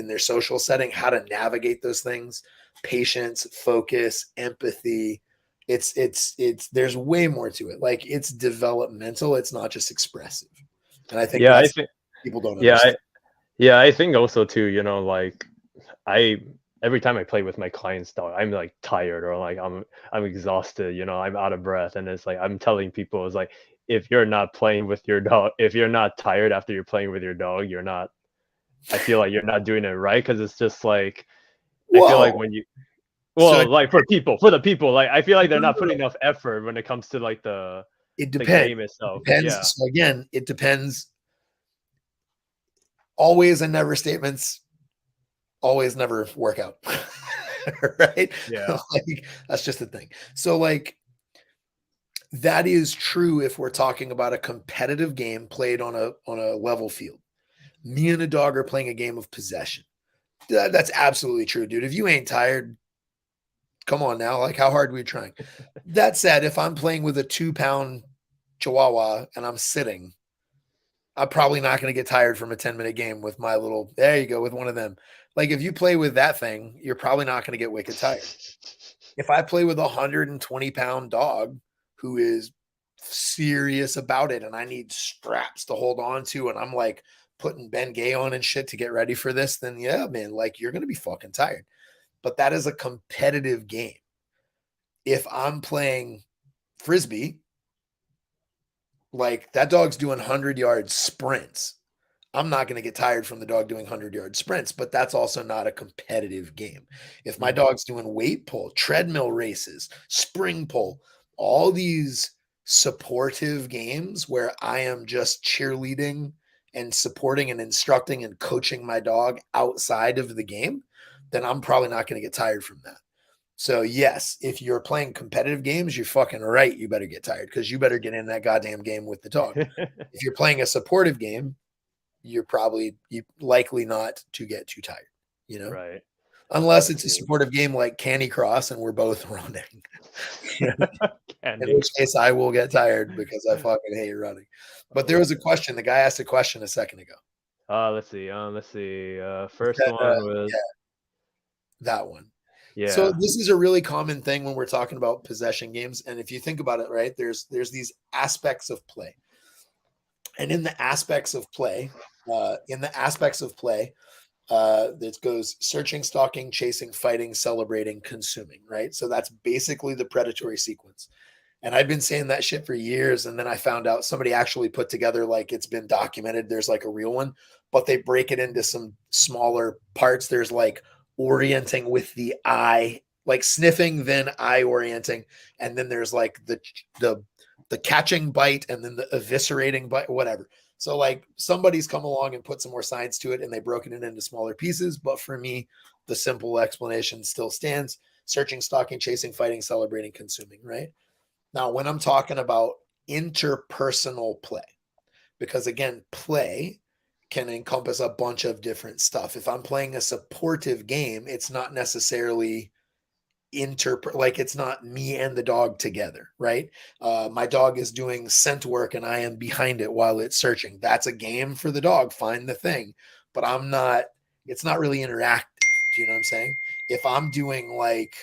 their social setting, how to navigate those things, patience, focus, empathy. It's there's way more to it. Like, it's developmental, it's not just expressive. And I think Yeah, I that's think people don't yeah, understand. I think also too, like I every time I play with my clients dog, I'm like tired or like I'm exhausted, I'm out of breath. And it's like I'm telling people it's like if you're not playing with your dog, if you're not tired after you're playing with your dog, you're not I feel like you're not doing it right because it's just like I feel like Whoa. when you So well, like for the people, like I feel like they're no, not no, putting no. enough effort when it comes to like It the depends. game It itself. depends. Yeah. So again, it depends. Always and never statements always never work out. Right? Yeah. Like, that's just the thing. So, like, that is true if we're talking about a competitive game played on a level field. Me and a dog are playing a game of possession. That's absolutely true, dude. If you ain't tired, come on now. Like, how hard are we trying? That said, if I'm playing with a 2 pound chihuahua and I'm sitting, I'm probably not going to get tired from a 10-minute game with my little, there you go, with one of them. Like, if you play with that thing, you're probably not going to get wicked tired. If I play with a 120-pound dog who is serious about it and I need straps to hold on to, and I'm like putting Ben Gay on and shit to get ready for this, then yeah, man, like, you're going to be fucking tired. But that is a competitive game. If I'm playing frisbee, like, that dog's doing 100-yard sprints. I'm not going to get tired from the dog doing 100-yard sprints, but that's also not a competitive game. If my Mhm. dog's doing weight pull, treadmill races, spring pull, all these supportive games where I am just cheerleading and supporting and instructing and coaching my dog outside of the game, then I'm probably not going to get tired from that. So yes, if you're playing competitive games, you're fucking right. You better get tired because you better get in that goddamn game with the dog. If you're playing a supportive game, you likely not to get too tired, you know, Right. unless I it's a see. supportive game like Candy Cross and we're both running. In Candy which Crush. case I will get tired because I fucking hate running. But there Oh was a question. The guy asked a question a second ago. let's see. Let's see. He First said, one was yeah, that one. So yeah. this is a really common thing when we're talking about possession games. And if you think about it, right, there's these aspects of play. And in the aspects of play, it goes searching, stalking, chasing, fighting, celebrating, consuming, right? So that's basically the predatory sequence. And I've been saying that shit for years. And then I found out somebody actually put together, like, it's been documented. There's like a real one, but they break it into some smaller parts. There's like orienting with the eye, like sniffing, then eye orienting. And then there's like the the catching bite and then the eviscerating bite, whatever. So like somebody's come along and put some more science to it and they broken it into smaller pieces. But for me, the simple explanation still stands: searching, stalking, chasing, fighting, celebrating, consuming, right? Now, when I'm talking about interpersonal play, because again, play can encompass a bunch of different stuff. If I'm playing a supportive game, it's not necessarily like it's not me and the dog together, right? My dog is doing scent work and I am behind it while it's searching. That's a game for the dog. Find the thing, but I'm not. It's not really interactive. Do you know what I'm saying? If I'm doing like,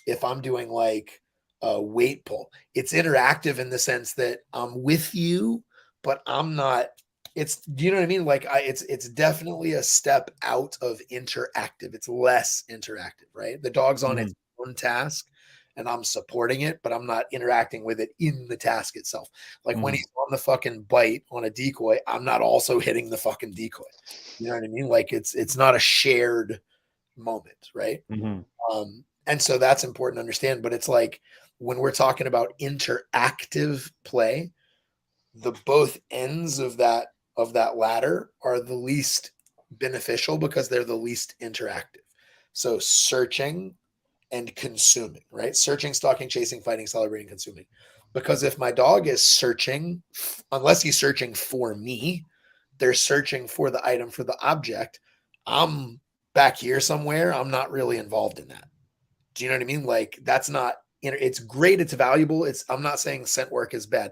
if I'm doing like a weight pull, it's interactive in the sense that I'm with you, but I'm not. It's, do you know what I mean? Like it's definitely a step out of interactive. It's less interactive, right? The dog's on its own task and I'm supporting it, but I'm not interacting with it in the task itself. Like when he's on the fucking bite on a decoy, I'm not also hitting the fucking decoy. You know what I mean? Like it's not a shared moment, right? And so that's important to understand. But it's like when we're talking about interactive play, the both ends of that ladder are the least beneficial because they're the least interactive. So searching and consuming, right? Searching, stalking, chasing, fighting, celebrating, consuming. Because if my dog is searching, unless he's searching for me, they're searching for the item, for the object. I'm back here somewhere. I'm not really involved in that. Do you know what I mean? Like that's not, it's great. It's valuable. I'm not saying scent work is bad.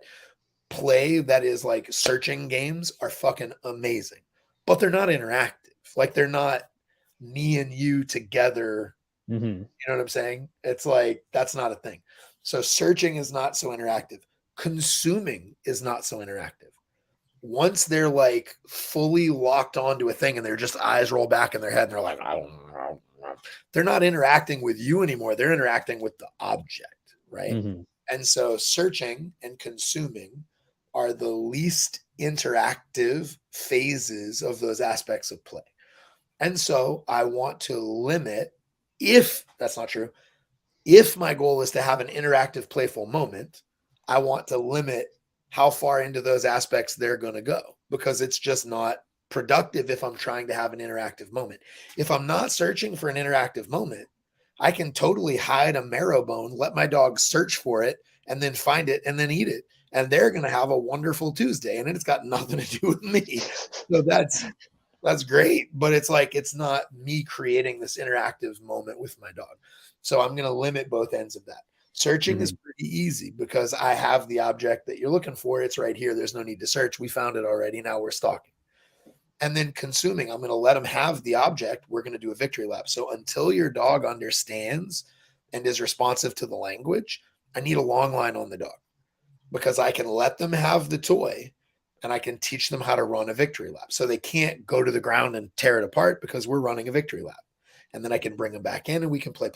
Play that is like searching games are fucking amazing, but they're not interactive. Like they're not me and you together. You know what I'm saying? It's like that's not a thing. So searching is not so interactive. Consuming is not so interactive. Once they're like fully locked onto a thing and their just eyes roll back in their head and they're like, I don't know. They're not interacting with you anymore. They're interacting with the object, right? And so searching and consuming are the least interactive phases of those aspects of play. And so I want to limit, if that's not true, if my goal is to have an interactive, playful moment, I want to limit how far into those aspects they're going to go because it's just not productive if I'm trying to have an interactive moment. If I'm not searching for an interactive moment, I can totally hide a marrow bone, let my dog search for it, and then find it and then eat it. And they're going to have a wonderful Tuesday. And it's got nothing to do with me. So that's great. But it's like, it's not me creating this interactive moment with my dog. So I'm going to limit both ends of that. Searching is pretty easy because I have the object that you're looking for. It's right here. There's no need to search. We found it already. Now we're stalking. And then consuming, I'm going to let them have the object. We're going to do a victory lap. So until your dog understands and is responsive to the language, I need a long line on the dog because I can let them have the toy and I can teach them how to run a victory lap. So they can't go to the ground and tear it apart because we're running a victory lap. And then I can bring them back in and we can play,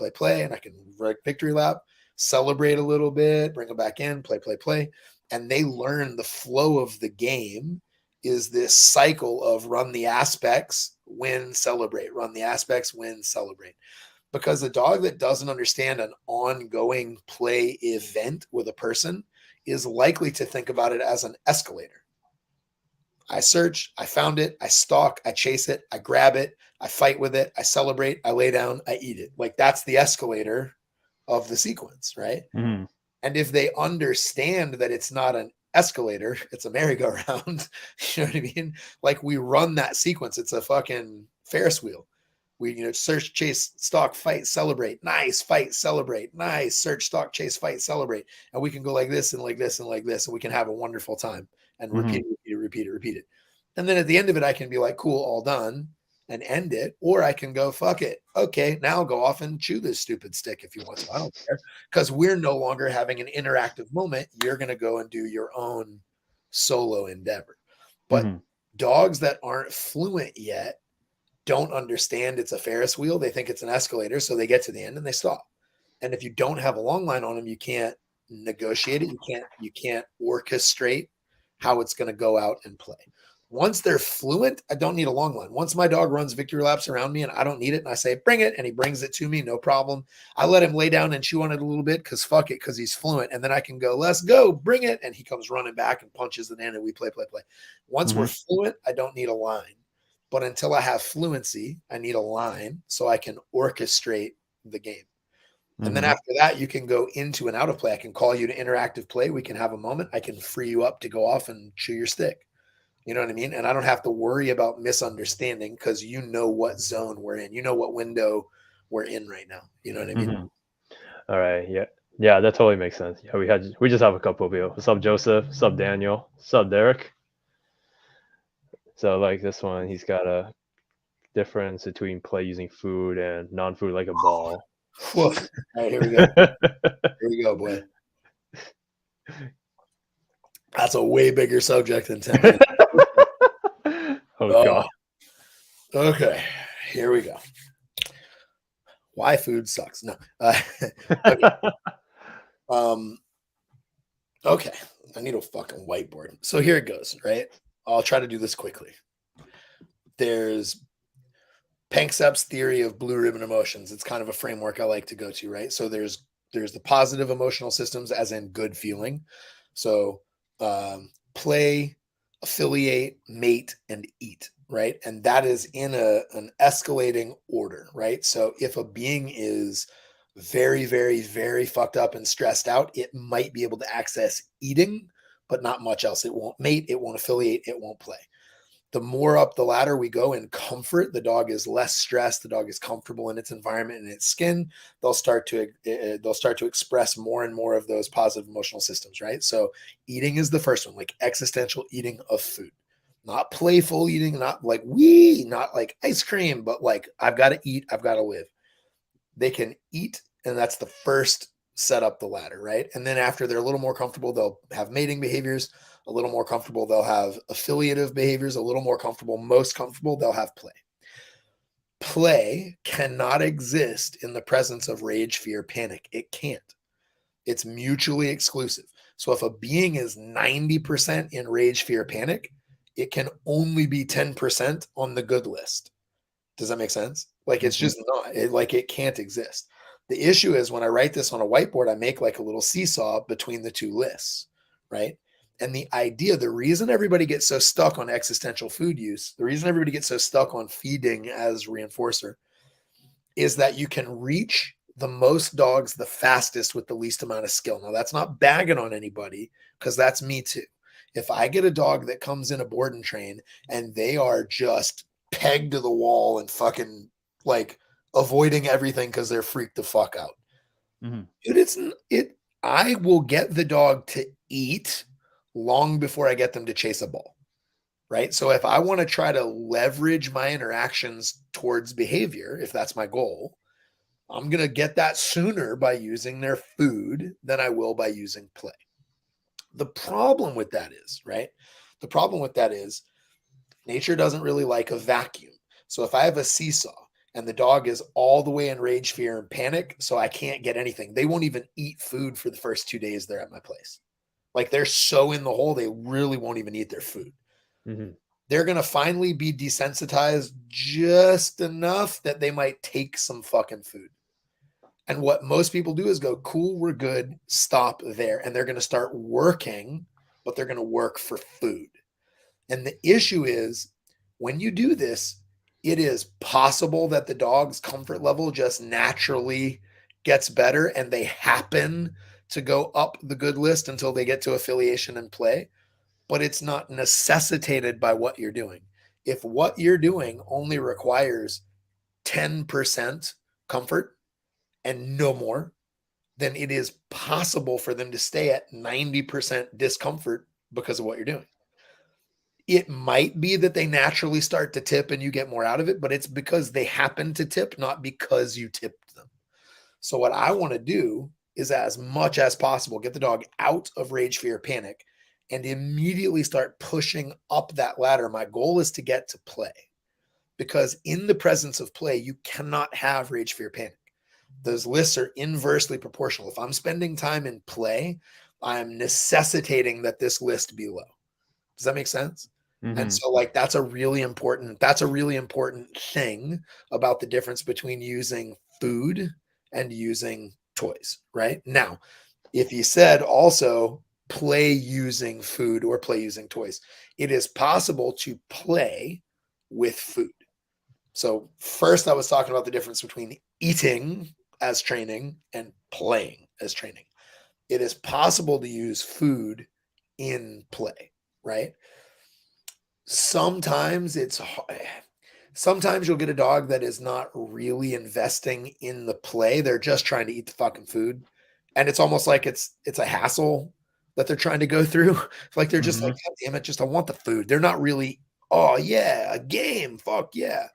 and I can run victory lap, celebrate a little bit, bring them back in, play. And they learn the flow of the game is this cycle of run the aspects, win, celebrate, run the aspects, win, celebrate. Because a dog that doesn't understand an ongoing play event with a person is likely to think about it as an escalator. I search, I found it, I stalk, I chase it, I grab it, I fight with it, I celebrate, I lay down, I eat it. Like that's the escalator of the sequence, right? And if they understand that it's not an escalator, it's a merry-go-round, you know what I mean? Like we run that sequence. It's a fucking Ferris wheel. We, search, chase, stalk, fight, celebrate. Nice, fight, celebrate. Nice, search, stalk, chase, fight, celebrate. And we can go like this and like this and like this, and we can have a wonderful time and repeat it. And then at the end of it, I can be like, cool, all done and end it. Or I can go, fuck it. Okay, now go off and chew this stupid stick if you want to. I don't care. Because we're no longer having an interactive moment. You're going to go and do your own solo endeavor. But dogs that aren't fluent yet don't understand it's a Ferris wheel. They think it's an escalator. So they get to the end and they stop. And if you don't have a long line on them, you can't negotiate it. You can't orchestrate how it's going to go out and play. Once they're fluent, I don't need a long line. Once my dog runs victory laps around me and I don't need it, and I say, bring it, and he brings it to me, no problem. I let him lay down and chew on it a little bit because fuck it, because he's fluent. And then I can go, let's go, bring it. And he comes running back and punches it in, and we play. Once we're fluent, I don't need a line. But until I have fluency, I need a line so I can orchestrate the game. And then after that, you can go into and out of play. I can call you to interactive play. We can have a moment. I can free you up to go off and chew your stick. You know what I mean? And I don't have to worry about misunderstanding because you know what zone we're in. You know what window we're in right now. You know what I mean? All right. Yeah. Yeah, that totally makes sense. Yeah, we just have a couple of people. What's up, Joseph? What's up, Daniel? What's up, Derek? So like this one, he's got a difference between play using food and non-food, like a ball. All right, here we go. Here we go, boy. That's a way bigger subject than 10 minutes. Oh God. Okay, here we go. Why food sucks? No. Okay. Okay, I need a fucking whiteboard. So here it goes, right? I'll try to do this quickly. There's Panksepp's theory of blue ribbon emotions. It's kind of a framework I like to go to, right? So there's the positive emotional systems, as in good feeling. So play, affiliate, mate, and eat, right? And that is in an escalating order, right? So if a being is very, very, very fucked up and stressed out, it might be able to access eating, but not much else. It won't mate, it won't affiliate, it won't play. The more up the ladder we go in comfort, the dog is less stressed, the dog is comfortable in its environment and its skin, they'll start to express more and more of those positive emotional systems, right? So eating is the first one, like existential eating of food. Not playful eating, not like not like ice cream, but like I've got to eat, I've got to live. They can eat, and that's the first set up the ladder, right? And then after they're a little more comfortable, they'll have mating behaviors. A little more comfortable, they'll have affiliative behaviors. A little more comfortable, most comfortable, they'll have play. Play cannot exist in the presence of rage, fear, panic. It can't. It's mutually exclusive. So if a being is 90% in rage, fear, panic, it can only be 10% on the good list. Does that make sense? Like it's just not, it can't exist. The issue is when I write this on a whiteboard, I make like a little seesaw between the two lists, right? And the idea, the reason everybody gets so stuck on existential food use, the reason everybody gets so stuck on feeding as reinforcer is that you can reach the most dogs the fastest with the least amount of skill. Now, that's not bagging on anybody because that's me too. If I get a dog that comes in a board and train and they are just pegged to the wall and fucking like avoiding everything because they're freaked the fuck out. Dude, I will get the dog to eat long before I get them to chase a ball, right? So if I want to try to leverage my interactions towards behavior, if that's my goal, I'm going to get that sooner by using their food than I will by using play. The problem with that is, right? The problem with that is nature doesn't really like a vacuum. So if I have a seesaw and the dog is all the way in rage, fear, and panic, so I can't get anything, they won't even eat food for the first 2 days they're at my place. Like they're so in the hole, they really won't even eat their food. They're going to finally be desensitized just enough that they might take some fucking food. And what most people do is go, cool, we're good, stop there. And they're going to start working, but they're going to work for food. And the issue is when you do this, it is possible that the dog's comfort level just naturally gets better and they happen to go up the good list until they get to affiliation and play, but it's not necessitated by what you're doing. If what you're doing only requires 10% comfort and no more, then it is possible for them to stay at 90% discomfort because of what you're doing. It might be that they naturally start to tip and you get more out of it, but it's because they happen to tip, not because you tipped them. So what I want to do is as much as possible, get the dog out of rage, fear, panic, and immediately start pushing up that ladder. My goal is to get to play because in the presence of play, you cannot have rage, fear, panic. Those lists are inversely proportional. If I'm spending time in play, I'm necessitating that this list be low. Does that make sense? And Mm-hmm. so like that's a really important thing about the difference between using food and using toys, right? Now, if you said also play using food or play using toys, it is possible to play with food. So first I was talking about the difference between eating as training and playing as training. It is possible to use food in play, right? Sometimes sometimes you'll get a dog that is not really investing in the play. They're just trying to eat the fucking food. And it's almost like it's a hassle that they're trying to go through. Like they're just Mm-hmm. like, God damn it, just I want the food. They're not really, oh yeah, a game. Fuck yeah.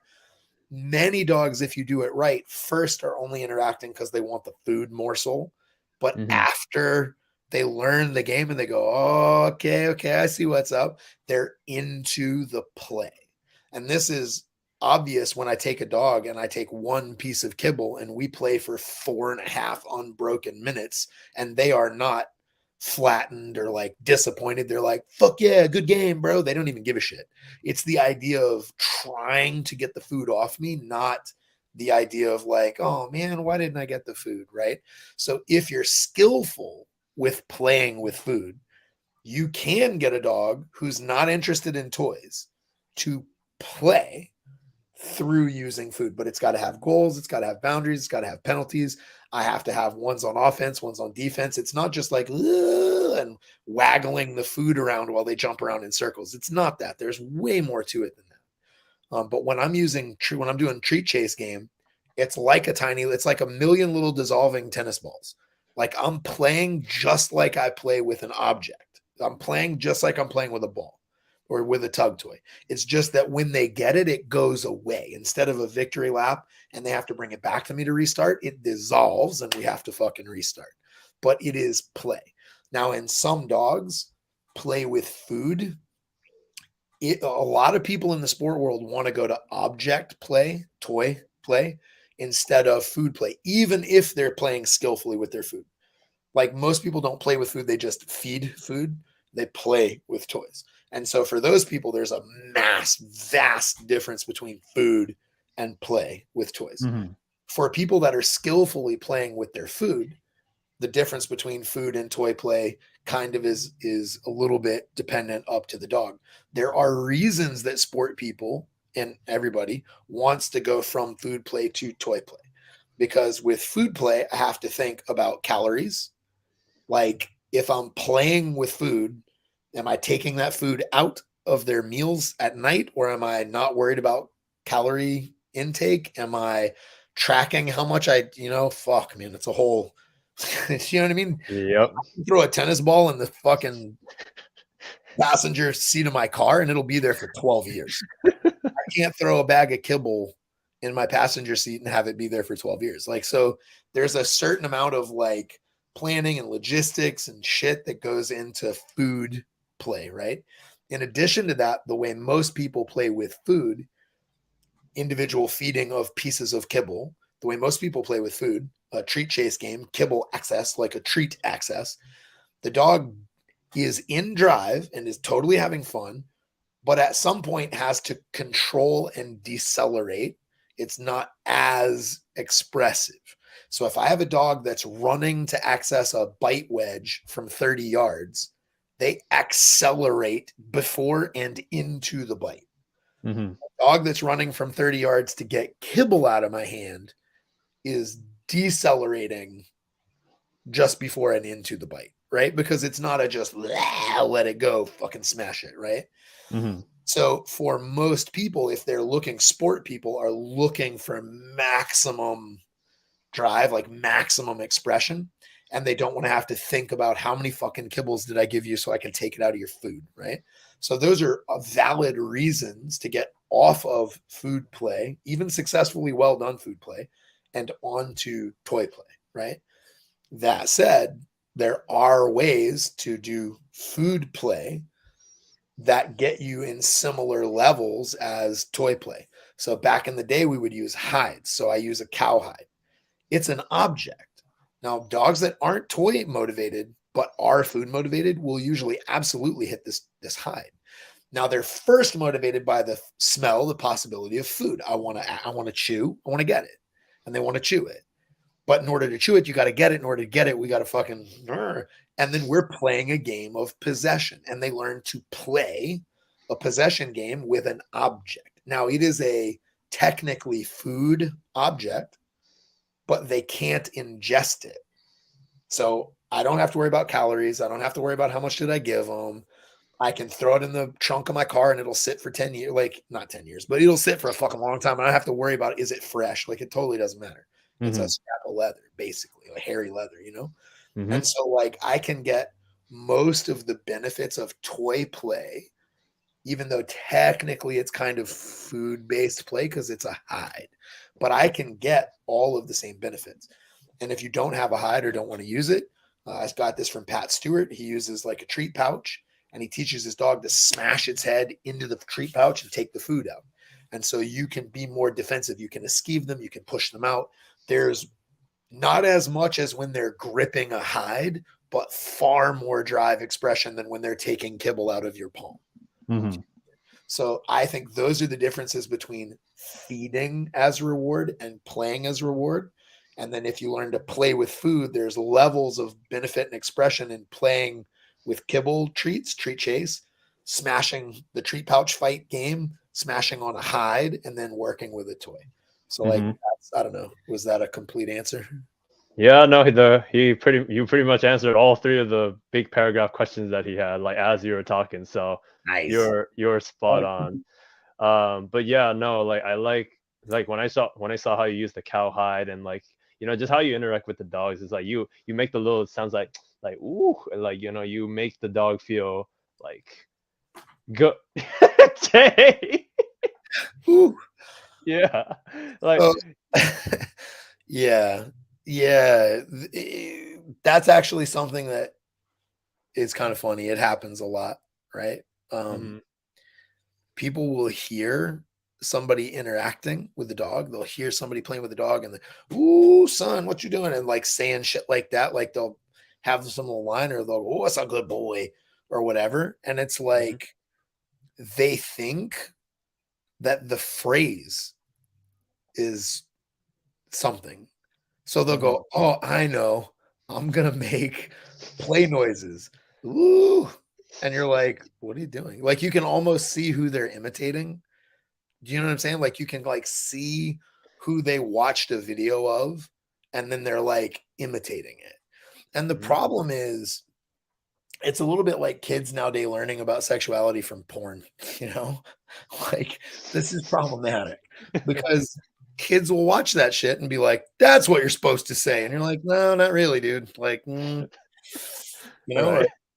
Many dogs, if you do it right, first are only interacting because they want the food morsel. But Mm-hmm. after they learn the game and they go, oh, okay, I see what's up, they're into the play. And this is obvious when I take a dog and I take one piece of kibble and we play for 4.5 unbroken minutes and they are not flattened or like disappointed. They're like, fuck yeah, good game, bro. They don't even give a shit. It's the idea of trying to get the food off me, not the idea of like, oh man, why didn't I get the food? Right. So if you're skillful with playing with food, you can get a dog who's not interested in toys to play through using food, but it's got to have goals, it's got to have boundaries, it's got to have penalties. I have to have ones on offense, ones on defense. It's not just like and waggling the food around while they jump around in circles. It's not that. There's way more to it than that. But when I'm doing treat chase game, it's like a million little dissolving tennis balls. Like I'm playing just like I play with an object. I'm playing just like I'm playing with a ball or with a tug toy. It's just that when they get it, it goes away. Instead of a victory lap and they have to bring it back to me to restart, it dissolves and we have to fucking restart. But it is play. Now, in some dogs, play with food. A lot of people in the sport world want to go to object play, toy play, instead of food play, even if they're playing skillfully with their food. Like most people don't play with food, they just feed food, they play with toys. And so for those people, there's a vast difference between food and play with toys. Mm-hmm. For people that are skillfully playing with their food, the difference between food and toy play kind of is a little bit dependent up to the dog. There are reasons that sport people and everybody wants to go from food play to toy play. Because with food play, I have to think about calories. Like if I'm playing with food, am I taking that food out of their meals at night or am I not worried about calorie intake? Am I tracking how much fuck man, it's a whole you know what I mean? Yep. Throw a tennis ball in the fucking passenger seat of my car and it'll be there for 12 years. I can't throw a bag of kibble in my passenger seat and have it be there for 12 years. Like, so there's a certain amount of like planning and logistics and shit that goes into food play, right? In addition to that, the way most people play with food, individual feeding of pieces of kibble, the way most people play with food, a treat chase game, kibble access, like a treat access, the dog is in drive and is totally having fun, but at some point has to control and decelerate. It's not as expressive. So if I have a dog that's running to access a bite wedge from 30 yards, they accelerate before and into the bite. Mm-hmm. A dog that's running from 30 yards to get kibble out of my hand is decelerating just before and into the bite, right? Because it's not a just let it go, fucking smash it, right? Mm-hmm. So for most people, if they're looking, sport people are looking for maximum drive, like maximum expression, and they don't want to have to think about how many fucking kibbles did I give you so I can take it out of your food, right? So those are valid reasons to get off of food play, even successfully well done food play, and onto toy play, right? That said, there are ways to do food play that get you in similar levels as toy play. So back in the day, we would use hides. So I use a cow hide. It's an object. Now, dogs that aren't toy motivated but are food motivated will usually absolutely hit this hide. Now they're first motivated by the smell, the possibility of food. I want to chew, I want to get it. And they want to chew it. But in order to chew it, you got to get it. In order to get it, we got to fucking. And then we're playing a game of possession. And they learn to play a possession game with an object. Now, it is a technically food object, but they can't ingest it. So I don't have to worry about calories. I don't have to worry about how much did I give them. I can throw it in the trunk of my car and it'll sit for 10 years, like not 10 years, but it'll sit for a fucking long time. And I don't have to worry about, is it fresh? Like it totally doesn't matter. It's a scrap of leather, basically, like hairy leather, you know? And so like I can get most of the benefits of toy play, even though technically it's kind of food-based play because it's a hide, but I can get all of the same benefits. And if you don't have a hide or don't want to use it, I got this from Pat Stewart. He uses like a treat pouch and he teaches his dog to smash its head into the treat pouch and take the food out. And so you can be more defensive. You can esquive them. You can push them out. There's not as much as when they're gripping a hide, but far more drive expression than when they're taking kibble out of your palm. Mm-hmm. So I think those are the differences between feeding as reward and playing as reward. And then if you learn to play with food, there's levels of benefit and expression in playing with kibble treats, treat chase, smashing the treat pouch fight game, smashing on a hide, and then working with a toy. So like, I don't know, was that a complete answer? Yeah, no, you pretty much answered all three of the big paragraph questions that he had, like as you were talking. So Nice. you're spot on. But yeah, no, like I like when I saw how you use the cowhide and like just how you interact with the dogs. It's like you make the little sounds like ooh, and like you make the dog feel like good. Ooh. Yeah, like So, yeah. That's actually something that is kind of funny. It happens a lot, right? People will hear somebody interacting with the dog. They'll hear somebody playing with the dog and ooh, son, what you doing? And like saying shit like that. Like they'll have some little line or they'll go, oh, that's a good boy or whatever. And it's like they think that the phrase is something. So they'll go, oh, I know. I'm going to make play noises. Ooh. And you're like, what are you doing? Like you can almost see who they're imitating. Do you know what I'm saying? Like you can like see who they watched a video of and then they're like imitating it. And the problem is it's a little bit like kids nowadays learning about sexuality from porn, like this is problematic because kids will watch that shit and be like, that's what you're supposed to say. And you're like, no, not really, dude. Like, right.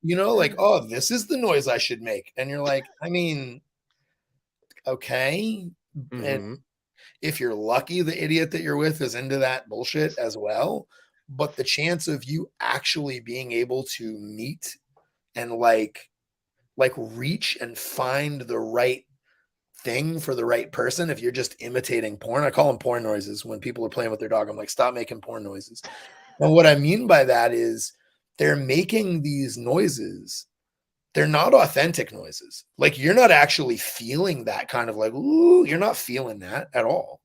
like, oh, this is the noise I should make. And you're like, I mean, okay. And if you're lucky, the idiot that you're with is into that bullshit as well. But the chance of you actually being able to meet and like reach and find the right thing for the right person, if you're just imitating porn, I call them porn noises. When people are playing with their dog, I'm like, stop making porn noises. And what I mean by that is they're making these noises. They're not authentic noises. Like you're not actually feeling that kind of like, ooh, you're not feeling that at all.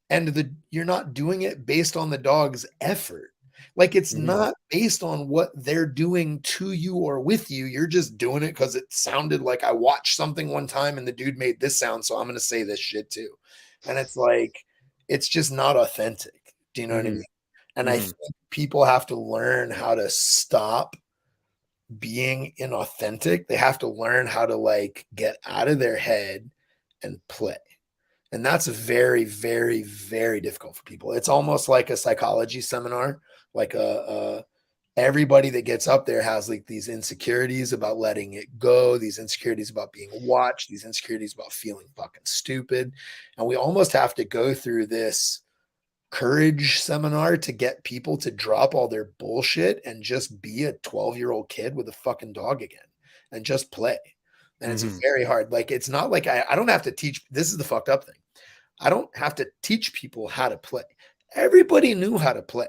And you're not doing it based on the dog's effort. Like it's not based on what they're doing to you or with you. You're just doing it because it sounded like I watched something one time and the dude made this sound. So I'm going to say this shit too. And it's like, it's just not authentic. Do you know what I mean? And I think people have to learn how to stop being inauthentic. They have to learn how to like get out of their head and play. And that's very, very, very difficult for people. It's almost like a psychology seminar. Like everybody that gets up there has like these insecurities about letting it go, these insecurities about being watched, these insecurities about feeling fucking stupid. And we almost have to go through this courage seminar to get people to drop all their bullshit and just be a 12-year-old kid with a fucking dog again and just play. And it's very hard. Like, it's not like I don't have to teach. This is the fucked up thing. I don't have to teach people how to play. Everybody knew how to play.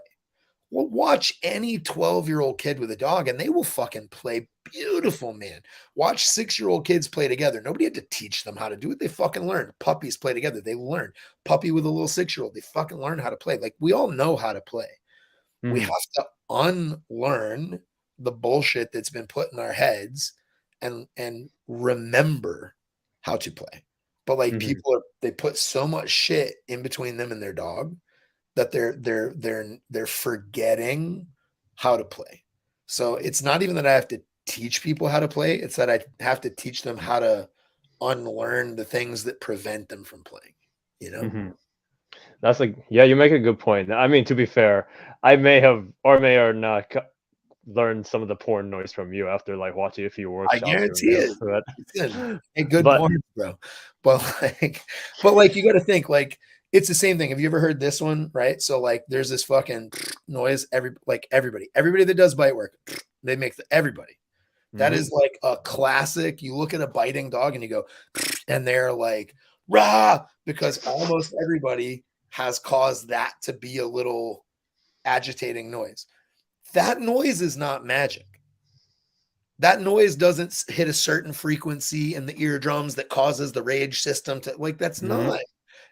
Well, watch any 12-year-old kid with a dog and they will fucking play beautiful, man. Watch 6-year-old kids play together. Nobody had to teach them how to do it. They fucking learned. Puppies play together. They learn. Puppy with a little 6-year-old. They fucking learn how to play. Like, we all know how to play. We have Mhm. to unlearn the bullshit that's been put in our heads and remember how to play. But like Mhm. people they put so much shit in between them and their dog that they're forgetting how to play. So it's not even that I have to teach people how to play, it's that I have to teach them how to unlearn the things that prevent them from playing, you know? Mhm. That's like, yeah, you make a good point. I mean, to be fair, I may have or may or not learned some of the porn noise from you after like watching a few I workshops from guarantee you. it. Listen, hey, good But point, bro. But like you got to think like it's the same thing. Have you ever heard this one? Right. So like, there's this fucking noise. Everybody that does bite work, they make everybody. That mhm. is like a classic. You look at a biting dog and you go, and they're like, rah, because almost everybody has caused that to be a little agitating noise. That noise is not magic. That noise doesn't hit a certain frequency in the eardrums that causes the rage system to like that's Mhm. not.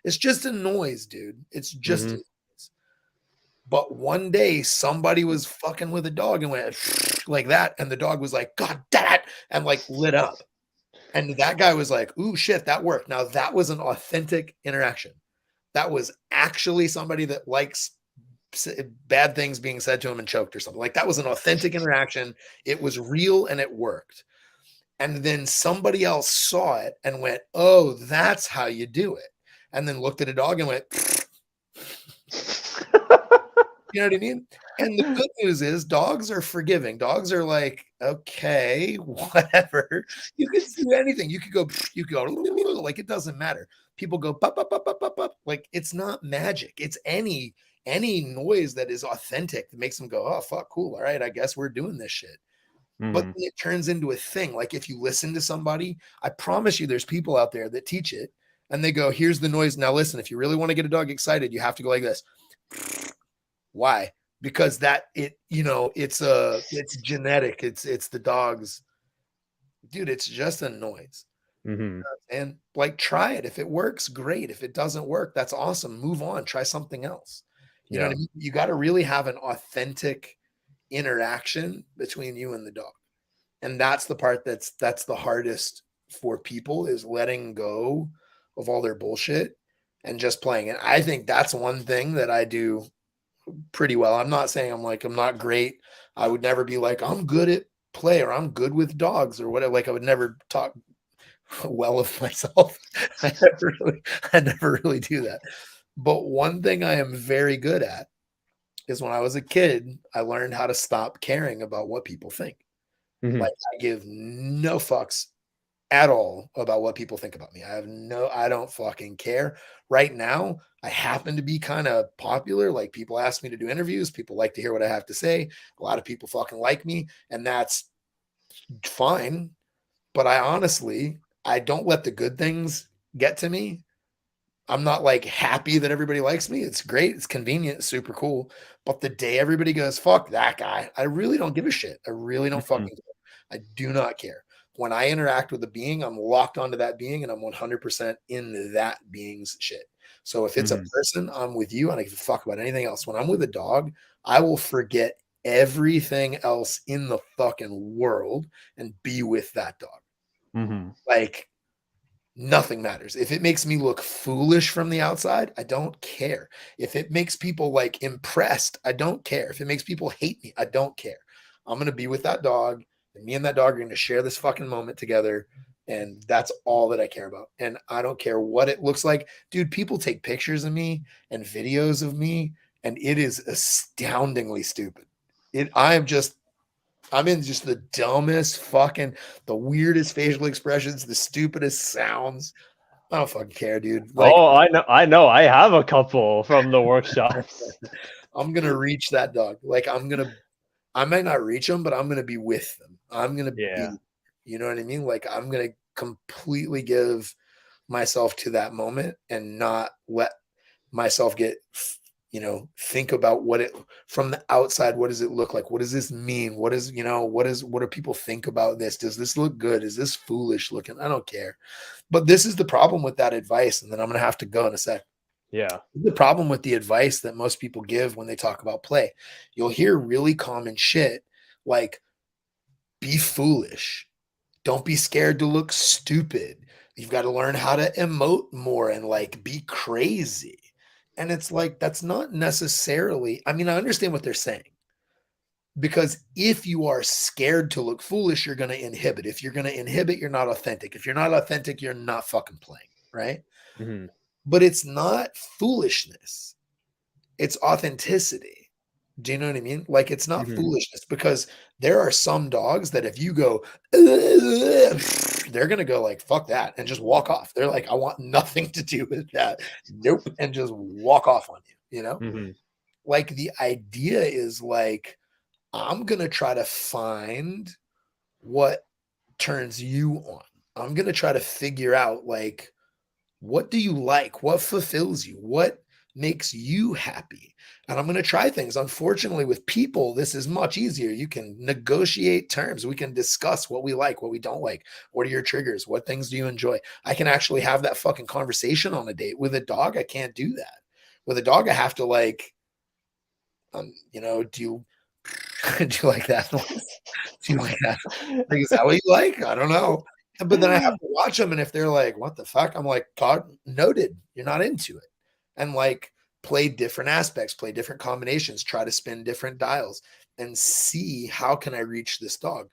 It's just a noise, dude. It's just a Mhm. noise. But one day somebody was fucking with a dog and went like that, and the dog was like, God damn it, and like lit up. And that guy was like, ooh, shit, that worked. Now that was an authentic interaction. That was actually somebody that likes bad things being said to him and choked or something. Like that was an authentic interaction. It was real and it worked. And then somebody else saw it and went, oh, that's how you do it. And then looked at a dog and went, you know what I mean? And the good news is dogs are forgiving. Dogs are like, okay, whatever. You could do anything. You could go, like it doesn't matter. People go, pop, pop, pop, pop, pop, pop. Like it's not magic. It's any noise that is authentic that makes them go, oh, fuck, cool. All right, I guess we're doing this shit. But Mhm. then it turns into a thing. Like if you listen to somebody, I promise you there's people out there that teach it and they go, here's the noise. Now listen, if you really want to get a dog excited, you have to go like this. Why? Because that it's genetic. It's the dog's dude, it's just a noise. Mhm. And like try it. If it works, great. If it doesn't work, that's awesome. Move on, try something else. You know what Yeah. I mean? You got to really have an authentic interaction between you and the dog. And that's the part that's the hardest for people is letting go of all their bullshit and just playing it. I think that's one thing that I do pretty well. I'm not saying I'm not great. I would never be like I'm good at play or I'm good with dogs or whatever. Like I would never talk well of myself. I never really do that. But one thing I am very good at is when I was a kid, I learned how to stop caring about what people think. Mhm. Like I give no fucks at all about what people think about me. I don't fucking care. Right now, I happen to be kind of popular. Like people ask me to do interviews, people like to hear what I have to say. A lot of people fucking like me, and that's fine. But I don't let the good things get to me. I'm not like happy that everybody likes me. It's great. It's convenient. It's super cool. But the day everybody goes, fuck that guy, I really don't give a shit. I really don't Mhm. fucking care. I do not care. When I interact with a being, I'm locked onto that being and I'm 100% in that being's shit. So if it's a Mhm. person, I'm with you. I don't give a fuck about anything else. When I'm with a dog, I will forget everything else in the fucking world and be with that dog. Mhm. Like nothing matters. If it makes me look foolish from the outside, I don't care. If it makes people like impressed, I don't care. If it makes people hate me, I don't care. I'm going to be with that dog, and me and that dog are going to share this fucking moment together. And that's all that I care about. And I don't care what it looks like. Dude, people take pictures of me and videos of me, and it is astoundingly stupid. I'm in just the dumbest fucking, the weirdest facial expressions, the stupidest sounds. I don't fucking care, dude. Like, Oh, I know. I know. I have a couple from the workshops. I'm gonna reach that dog. Like, I might not reach them, but I'm gonna be with them. I'm gonna Yeah. be, you know what I mean? Like, I'm gonna completely give myself to that moment and not let myself get think about what it from the outside, what does it look like? What does this mean? What do people think about this? Does this look good? Is this foolish looking? I don't care. But this is the problem with that advice. And then I'm going to have to go in a sec. Yeah. The problem with the advice that most people give when they talk about play, you'll hear really common shit like, be foolish. Don't be scared to look stupid. You've got to learn how to emote more and like be crazy. And it's like, that's not necessarily, I mean, I understand what they're saying. Because if you are scared to look foolish, you're going to inhibit. If you're going to inhibit, you're not authentic. If you're not authentic, you're not fucking playing, right? Mm-hmm. But it's not foolishness, it's authenticity. Do you know what I mean? Like, it's not Mm-hmm. foolishness, because there are some dogs that if you go, they're going to go like, fuck that, and just walk off. They're like, I want nothing to do with that. Nope. And just walk off on you. Mm-hmm. Like, the idea is like, I'm going to try to find what turns you on. I'm going to try to figure out, like, what do you like? What fulfills you? What makes you happy? And I'm going to try things. Unfortunately, with people, this is much easier. You can negotiate terms. We can discuss what we like, what we don't like. What are your triggers? What things do you enjoy? I can actually have that fucking conversation on a date. With a dog, I can't do that. With a dog, I have to like, do you do you like that noise? Do you like that? Like, is that what you like? I don't know. But then I have to watch them, and if they're like, "What the fuck?" I'm like, "God, noted. You're not into it." And like, play different aspects, play different combinations, try to spin different dials, and see how can I reach this dog.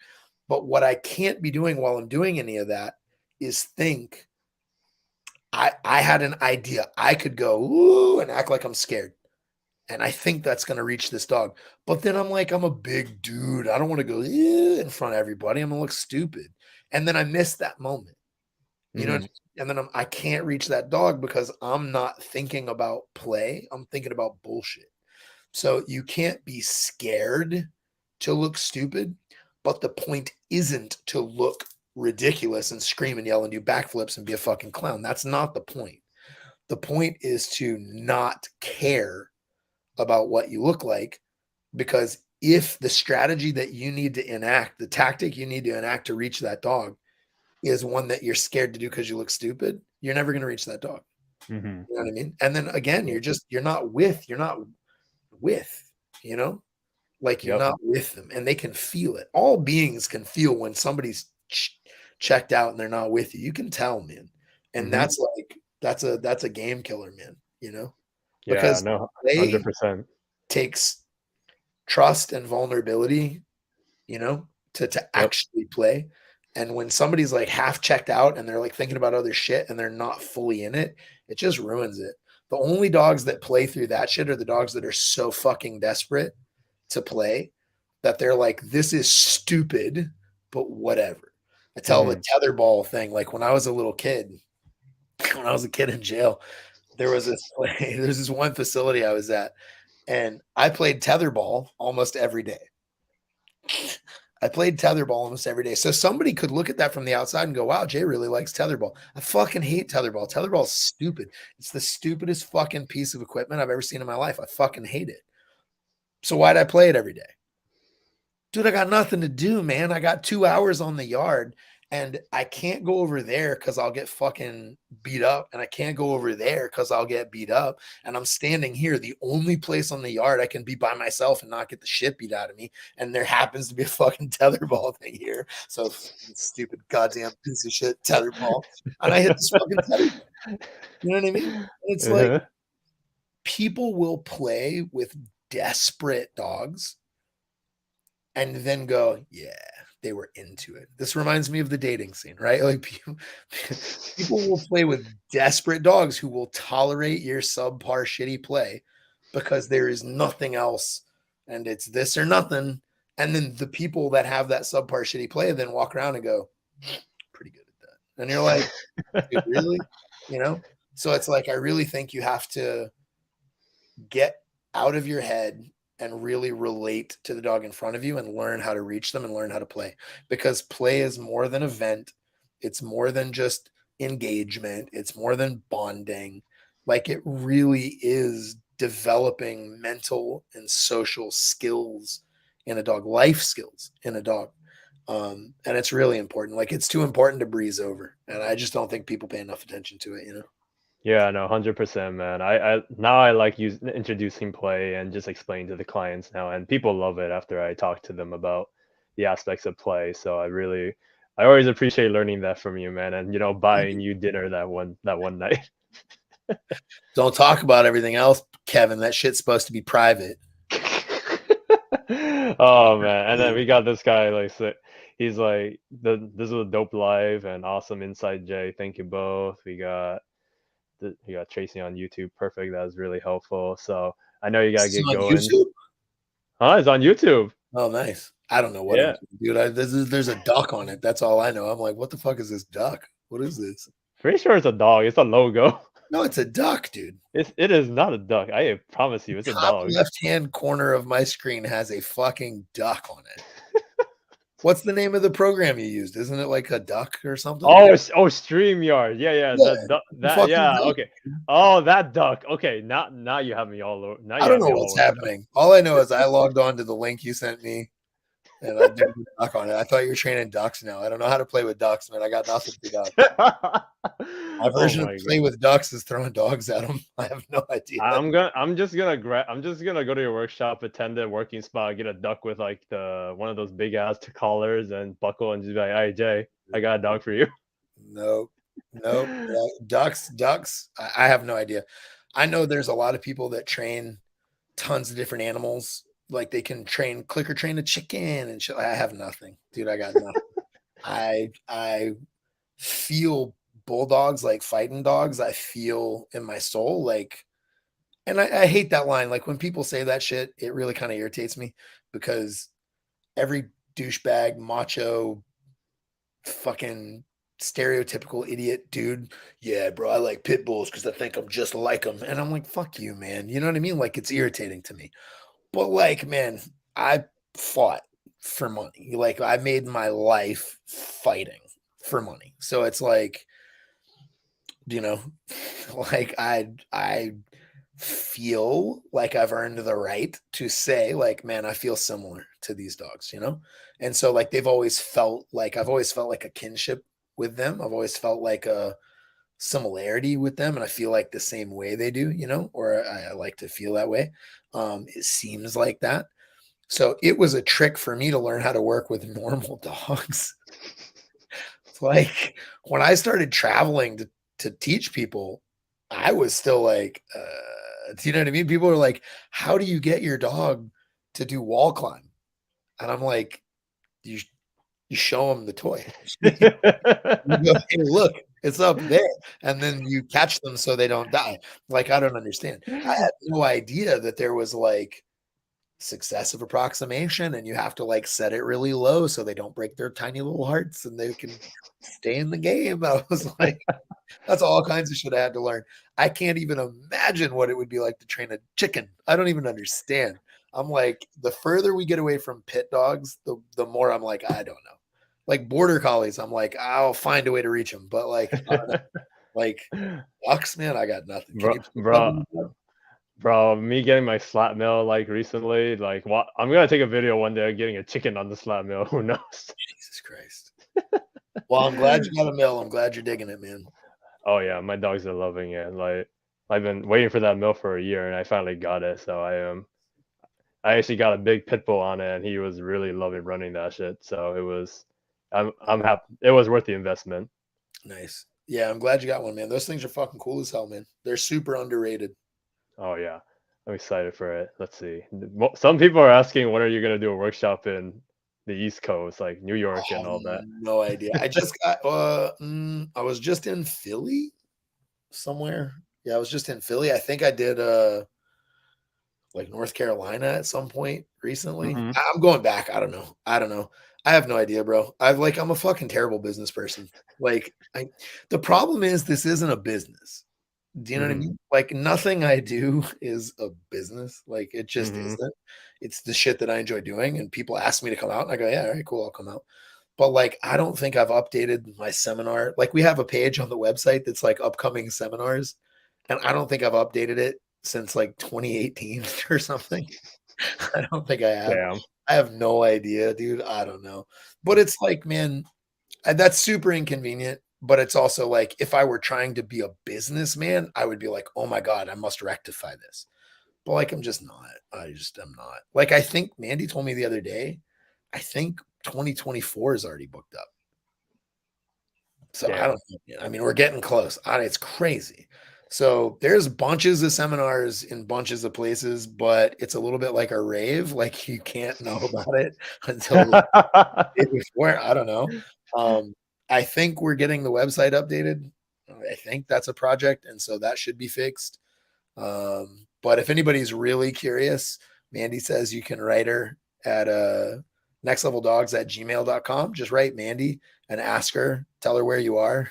But what I can't be doing while I'm doing any of that is think. I had an idea. I could go ooh and act like I'm scared. And I think that's going to reach this dog. But then I'm like, I'm a big dude. I don't want to go in front of everybody. I'm going to look stupid. And then I miss that moment. You know what I Mm-hmm. mean? And then I can't reach that dog because I'm not thinking about play. I'm thinking about bullshit. So you can't be scared to look stupid. But the point isn't to look ridiculous and scream and yell and do backflips and be a fucking clown. That's not the point. The point is to not care about what you look like, because if the strategy that you need to enact, the tactic you need to enact to reach that dog is one that you're scared to do because you look stupid, you're never going to reach that dog. Mm-hmm. You know what I mean? And then again, Yep. you're not with, you know, like, you're Yep. not with them, and they can feel it. All beings can feel when somebody's checked out and they're not with you. You can tell, man. And Mm-hmm. that's a game killer, man, Yeah. because No. they 100%. takes trust and vulnerability, you know, to Yep. actually play. And when somebody's like half checked out and they're like thinking about other shit and they're not fully in it, it just ruins it. The only dogs that play through that shit are the dogs that are so fucking desperate to play that they're like, this is stupid, but whatever. I tell the Mm-hmm. tetherball thing, like when I was a little kid, when I was a kid in jail, there was this play, there's this one facility I was at, and I played tetherball almost every day. I played tetherball almost every day. So somebody could look at that from the outside and go, wow, Jay really likes tetherball. I fucking hate tetherball. Tetherball is stupid. It's the stupidest fucking piece of equipment I've ever seen in my life. I fucking hate it. So why'd I play it every day? Dude, I got nothing to do, man. I got 2 hours on the yard, and I can't go over there because I'll get fucking beat up. And I can't go over there because I'll get beat up. And I'm standing here, the only place on the yard I can be by myself and not get the shit beat out of me. And there happens to be a fucking tetherball thing here. So stupid goddamn piece of shit tetherball. And I hit this fucking tetherball. You know what I mean? And it's like, Uh-huh. people will play with desperate dogs and then go, yeah, they were into it. This reminds me of the dating scene, right? Like, people will play with desperate dogs who will tolerate your subpar shitty play because there is nothing else, and it's this or nothing. And then the people that have that subpar shitty play then walk around and go, pretty good at that. And you're like, dude, really? You know? So it's like, I really think you have to get out of your head and really relate to the dog in front of you and learn how to reach them and learn how to play, because play is more than event. It's more than just engagement. It's more than bonding. Like, it really is developing mental and social skills in a dog, life skills in a dog. And it's really important. Like it's too important to breeze over. And I just don't think people pay enough attention to it, you know? Yeah, no, 100%, man. I now I like introducing play and just explaining to the clients now, and people love it after I talk to them about the aspects of play. So I always appreciate learning that from you, man, and buying you dinner that one night. Don't talk about everything else, Kevin. That shit's supposed to be private. Oh man, and then we got this guy he's like this was a dope live and awesome inside Jay. Thank you both. We got Tracy on YouTube. Perfect. That was really helpful. So I know you This gotta is get on going. YouTube? Huh? It's on YouTube. Oh, nice. I don't know what I'm Yeah. doing, dude. There's a duck on it. That's all I know. I'm like, what the fuck is this duck? What is this? Pretty sure it's a dog. It's a logo. No, it's a duck, dude. It is not a duck. I promise you, it's a Top dog. left-hand corner of my screen has a fucking duck on it. What's the name of the program you used? Isn't it like a duck or something? Oh, StreamYard. Yeah, yeah. Yeah, That fucking yeah. duck. Okay. Oh, that duck. Okay. Now you have me all over. Now I you don't have know me all what's over the place. happening. All I know is I logged on to the link you sent me and I did a duck on it. I thought you were training ducks now. I don't know how to play with ducks, man. I got nothing for ducks. My Oh version of my play god. with ducks is throwing dogs at them. I have no idea. I'm just gonna go to your workshop, attend the working spot, get a duck with like the one of those big ass collars and buckle, and just be like, "Hey Jay, I got a dog for you." Nope. Nope. Yeah, ducks. I have no idea. I know there's a lot of people that train tons of different animals. Like they can clicker train a chicken and shit. I have nothing, dude. I got nothing. I feel bulldogs like fighting dogs. I feel in my soul like, and I hate that line. Like when people say that shit, it really kind of irritates me because every douchebag, macho, fucking stereotypical idiot dude. Yeah, bro, I like pit bulls because I think I'm just like them. And I'm like, fuck you, man. You know what I mean? Like it's irritating to me. But like, man, I fought for money. Like I made my life fighting for money. So it's like, you know, like I feel like I've earned the right to say, like, man, I feel similar to these dogs, you know? And so like they've always felt like I've always felt like a kinship with them. I've always felt like a similarity with them, and I feel like the same way they do, you know, or I like to feel that way. It seems like that. So it was a trick for me to learn how to work with normal dogs. It's like when I started traveling to teach people, I was still like, do you know what I mean? People are like, how do you get your dog to do wall climb? And I'm like, you you show them the toy. You go, hey, look, it's up there. And then you catch them so they don't die. Like, I don't understand. I had no idea that there was like successive approximation and you have to like set it really low so they don't break their tiny little hearts and they can stay in the game. I was like, that's all kinds of shit I had to learn. I can't even imagine what it would be like to train a chicken. I don't even understand. I'm like, the further we get away from pit dogs, the more I'm like, I don't know. Like border collies, I'm like, I'll find a way to reach them. But like, I don't know. Like ducks, man, I got nothing. Can bro, you put bro, something in bro. Me getting my slap mill like recently, like what? I'm gonna take a video one day of getting a chicken on the slap mill. Who knows? Jesus Christ. Well, I'm glad you got a mill. I'm glad you're digging it, man. Oh yeah, my dogs are loving it. Like I've been waiting for that mill for a year, and I finally got it. So I actually got a big pit bull on it, and he was really loving running that shit. So I'm happy. It was worth the investment. Nice. Yeah, I'm glad you got one, man. Those things are fucking cool as hell, man. They're super underrated. Oh yeah, I'm excited for it. Let's see. Some people are asking when are you gonna do a workshop in the East Coast, like New I York and have all that. no idea. I just got I was just in Philly somewhere. Yeah, I was just in Philly. I think I did like North Carolina at some point recently. Hmm. I'm going back. I don't know. I don't know. I have no idea, bro. I'm a fucking terrible business person. Like the problem is this isn't a business. Do you know what I Hmm. mean? Like nothing I do is a business. Like it just Hmm. isn't. It's the shit that I enjoy doing. And people ask me to come out, and I go, yeah, all right, cool, I'll come out. But like I don't think I've updated my seminar. Like we have a page on the website that's like upcoming seminars, and I don't think I've updated it since like 2018 or something. I don't think I have. Damn. I have no idea, dude. I don't know. But it's like, man, that's super inconvenient. But it's also like, if I were trying to be a businessman, I would be like, oh my God, I must rectify this. But like, I'm just not. I just am not. Like, I think Mandy told me the other day, I think 2024 is already booked up. So I Damn. don't know. I mean, we're getting close. It's crazy. So there's bunches of seminars in bunches of places, but it's a little bit like a rave. Like you can't know about it until the day before. I don't know. Um, I think we're getting the website updated. I think that's a project, and so that should be fixed. But if anybody's really curious, Mandy says you can write her at nextleveldogs@gmail.com. Just write Mandy and ask her, tell her where you are,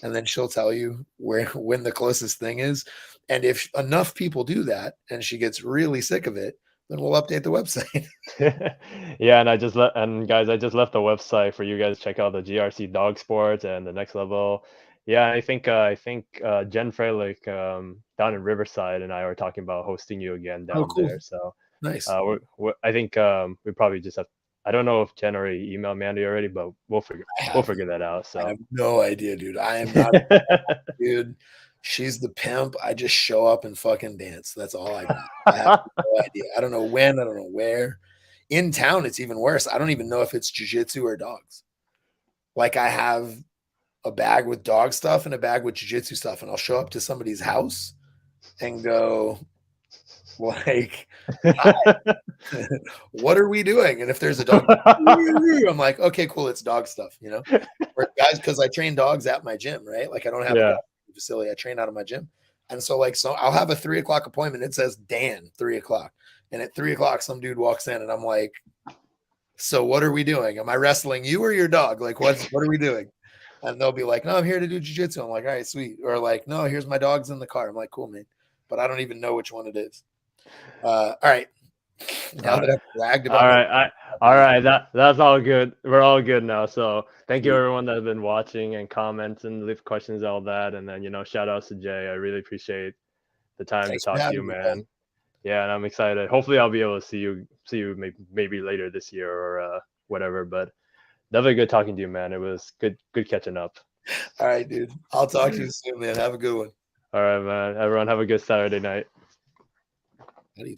and then she'll tell you when the closest thing is. And if enough people do that and she gets really sick of it, then we'll update the website. Yeah, and guys, I just left the website for you guys to check out the GRC dog sports and the next level. Yeah, I think Jen Freilich down in Riverside and I were talking about hosting you again Oh, down cool. there. So Nice. I think we probably just have. I don't know if Jen already emailed Mandy already, but we'll figure that out. I So have no idea, dude. I am not dude. She's the pimp. I just show up and fucking dance. That's all I got. I have no idea. I don't know when. I don't know where. In town, it's even worse. I don't even know if it's jujitsu or dogs. Like I have a bag with dog stuff and a bag with jujitsu stuff, and I'll show up to somebody's house and go like, "What are we doing?" And if there's a dog, I'm like, "Okay, cool. It's dog stuff," you know. Or guys, because I train dogs at my gym, right? Like I don't have a Yeah. dog facility. I train out of my gym. And so like so I'll have a 3 o'clock appointment. It says Dan 3 o'clock. And at 3 o'clock, some dude walks in and I'm like, so what are we doing? Am I wrestling you or your dog? Like what are we doing? And they'll be like, no, I'm here to do jujitsu. I'm like, all right, sweet. Or like, no, here's my dog's in the car. I'm like, cool, man. But I don't even know which one it is. All right. Now All that right. I've bragged All about my right. All right. That's all good. We're all good now. So thank you sweet. everyone that's been watching and comments and leave questions, all that. And then, shout outs to Jay. I really appreciate the time to Thanks for talk to you, having me, bud. man. Yeah, and I'm excited. Hopefully I'll be able to see you maybe later this year or whatever. But definitely good talking to you, man. It was good catching up. All right, dude. I'll talk to you soon, man. Have a good one. All right, man. Everyone have a good Saturday night. How do you turn